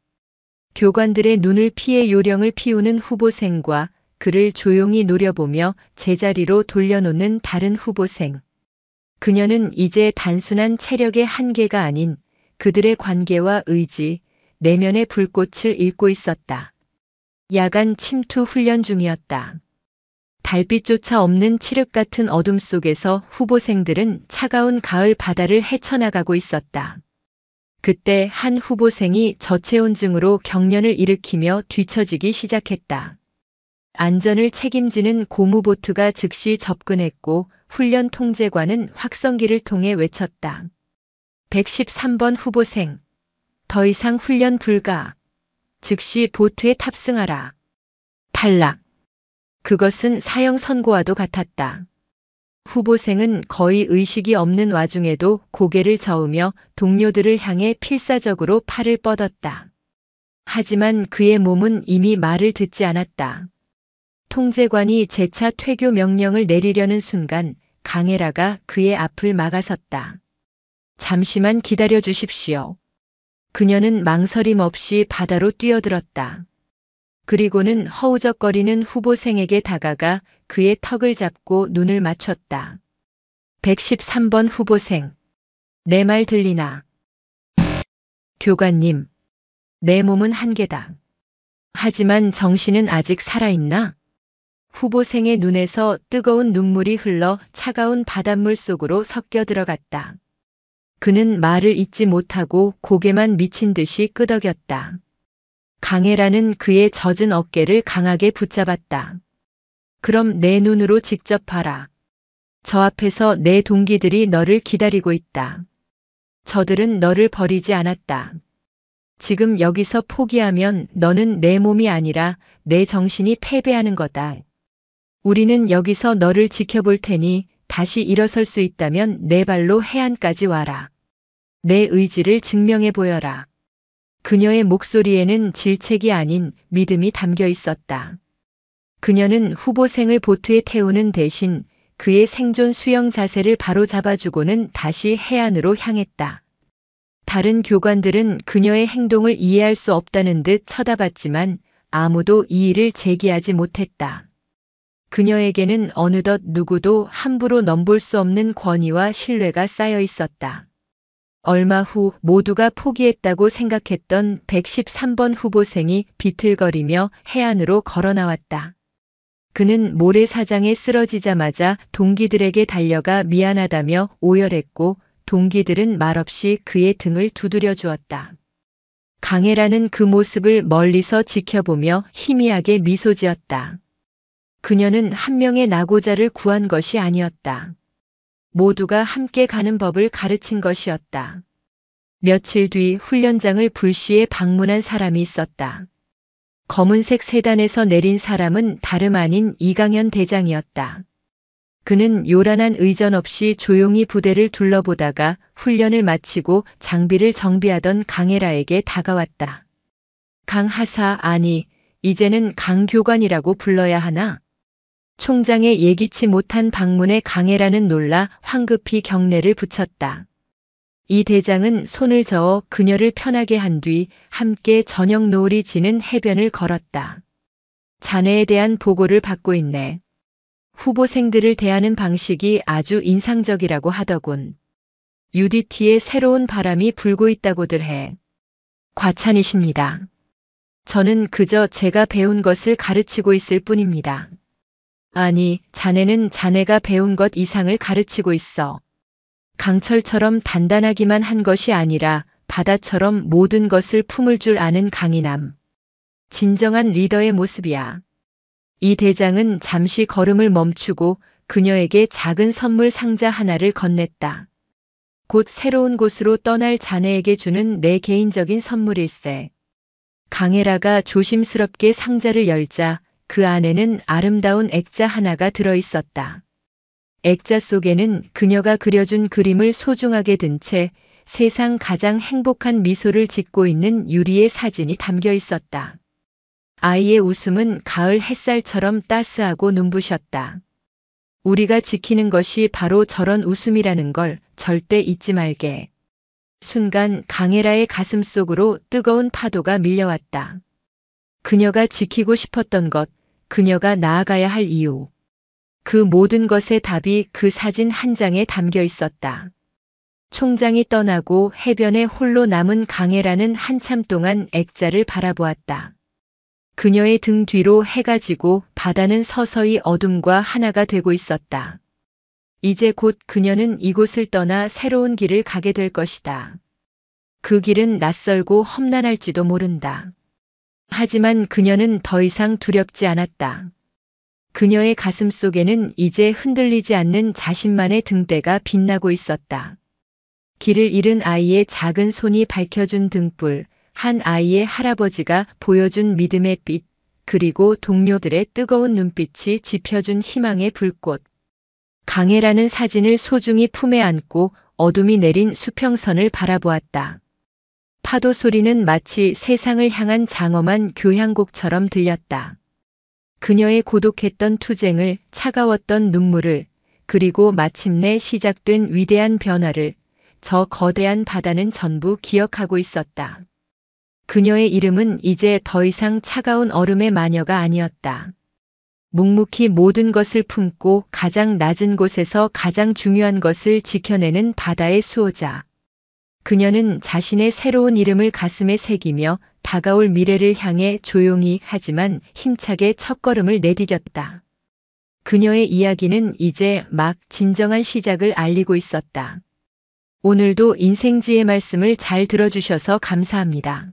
Speaker 1: 교관들의 눈을 피해 요령을 피우는 후보생과 그를 조용히 노려보며 제자리로 돌려놓는 다른 후보생. 그녀는 이제 단순한 체력의 한계가 아닌 그들의 관계와 의지, 내면의 불꽃을 읽고 있었다. 야간 침투 훈련 중이었다. 달빛조차 없는 칠흑 같은 어둠 속에서 후보생들은 차가운 가을 바다를 헤쳐나가고 있었다. 그때 한 후보생이 저체온증으로 경련을 일으키며 뒤처지기 시작했다. 안전을 책임지는 고무보트가 즉시 접근했고 훈련 통제관은 확성기를 통해 외쳤다. 113번 후보생. 더 이상 훈련 불가. 즉시 보트에 탑승하라. 탈락. 그것은 사형 선고와도 같았다. 후보생은 거의 의식이 없는 와중에도 고개를 저으며 동료들을 향해 필사적으로 팔을 뻗었다. 하지만 그의 몸은 이미 말을 듣지 않았다. 통제관이 재차 퇴교 명령을 내리려는 순간 강혜라가 그의 앞을 막아섰다. 잠시만 기다려 주십시오. 그녀는 망설임 없이 바다로 뛰어들었다. 그리고는 허우적거리는 후보생에게 다가가 그의 턱을 잡고 눈을 맞췄다. 113번 후보생. 내 말 들리나? 교관님. 내 몸은 한계다. 하지만 정신은 아직 살아있나? 후보생의 눈에서 뜨거운 눈물이 흘러 차가운 바닷물 속으로 섞여 들어갔다. 그는 말을 잇지 못하고 고개만 미친 듯이 끄덕였다. 강혜라는 그의 젖은 어깨를 강하게 붙잡았다. 그럼 내 눈으로 직접 봐라. 저 앞에서 내 동기들이 너를 기다리고 있다. 저들은 너를 버리지 않았다. 지금 여기서 포기하면 너는 내 몸이 아니라 내 정신이 패배하는 거다. 우리는 여기서 너를 지켜볼 테니 다시 일어설 수 있다면 내 발로 해안까지 와라. 내 의지를 증명해 보여라. 그녀의 목소리에는 질책이 아닌 믿음이 담겨 있었다. 그녀는 후보생을 보트에 태우는 대신 그의 생존 수영 자세를 바로 잡아주고는 다시 해안으로 향했다. 다른 교관들은 그녀의 행동을 이해할 수 없다는 듯 쳐다봤지만 아무도 이의를 제기하지 못했다. 그녀에게는 어느덧 누구도 함부로 넘볼 수 없는 권위와 신뢰가 쌓여 있었다. 얼마 후 모두가 포기했다고 생각했던 113번 후보생이 비틀거리며 해안으로 걸어 나왔다. 그는 모래사장에 쓰러지자마자 동기들에게 달려가 미안하다며 오열했고 동기들은 말없이 그의 등을 두드려 주었다. 강혜라는 그 모습을 멀리서 지켜보며 희미하게 미소 지었다. 그녀는 한 명의 낙오자를 구한 것이 아니었다. 모두가 함께 가는 법을 가르친 것이었다. 며칠 뒤 훈련장을 불시에 방문한 사람이 있었다. 검은색 세단에서 내린 사람은 다름 아닌 이강현 대장이었다. 그는 요란한 의전 없이 조용히 부대를 둘러보다가 훈련을 마치고 장비를 정비하던 강혜라에게 다가왔다. 강 하사, 아니, 이제는 강 교관이라고 불러야 하나? 총장의 예기치 못한 방문에 강혜라는 놀라 황급히 경례를 붙였다. 이 대장은 손을 저어 그녀를 편하게 한 뒤 함께 저녁 노을이 지는 해변을 걸었다. 자네에 대한 보고를 받고 있네. 후보생들을 대하는 방식이 아주 인상적이라고 하더군. UDT에 새로운 바람이 불고 있다고들 해. 과찬이십니다. 저는 그저 제가 배운 것을 가르치고 있을 뿐입니다. 아니, 자네는 자네가 배운 것 이상을 가르치고 있어. 강철처럼 단단하기만 한 것이 아니라 바다처럼 모든 것을 품을 줄 아는 강인함. 진정한 리더의 모습이야. 이 대장은 잠시 걸음을 멈추고 그녀에게 작은 선물 상자 하나를 건넸다. 곧 새로운 곳으로 떠날 자네에게 주는 내 개인적인 선물일세. 강혜라가 조심스럽게 상자를 열자 그 안에는 아름다운 액자 하나가 들어 있었다. 액자 속에는 그녀가 그려준 그림을 소중하게 든 채 세상 가장 행복한 미소를 짓고 있는 유리의 사진이 담겨 있었다. 아이의 웃음은 가을 햇살처럼 따스하고 눈부셨다. 우리가 지키는 것이 바로 저런 웃음이라는 걸 절대 잊지 말게. 순간 강혜라의 가슴 속으로 뜨거운 파도가 밀려왔다. 그녀가 지키고 싶었던 것, 그녀가 나아가야 할 이유. 그 모든 것의 답이 그 사진 한 장에 담겨 있었다. 총장이 떠나고 해변에 홀로 남은 강혜라는 한참 동안 액자를 바라보았다. 그녀의 등 뒤로 해가 지고 바다는 서서히 어둠과 하나가 되고 있었다. 이제 곧 그녀는 이곳을 떠나 새로운 길을 가게 될 것이다. 그 길은 낯설고 험난할지도 모른다. 하지만 그녀는 더 이상 두렵지 않았다. 그녀의 가슴 속에는 이제 흔들리지 않는 자신만의 등대가 빛나고 있었다. 길을 잃은 아이의 작은 손이 밝혀준 등불, 한 아이의 할아버지가 보여준 믿음의 빛, 그리고 동료들의 뜨거운 눈빛이 지펴준 희망의 불꽃. 강해라는 사진을 소중히 품에 안고 어둠이 내린 수평선을 바라보았다. 파도 소리는 마치 세상을 향한 장엄한 교향곡처럼 들렸다. 그녀의 고독했던 투쟁을, 차가웠던 눈물을, 그리고 마침내 시작된 위대한 변화를 저 거대한 바다는 전부 기억하고 있었다. 그녀의 이름은 이제 더 이상 차가운 얼음의 마녀가 아니었다. 묵묵히 모든 것을 품고 가장 낮은 곳에서 가장 중요한 것을 지켜내는 바다의 수호자. 그녀는 자신의 새로운 이름을 가슴에 새기며 다가올 미래를 향해 조용히 하지만 힘차게 첫걸음을 내디뎠다. 그녀의 이야기는 이제 막 진정한 시작을 알리고 있었다. 오늘도 인생지의 말씀을 잘 들어주셔서 감사합니다.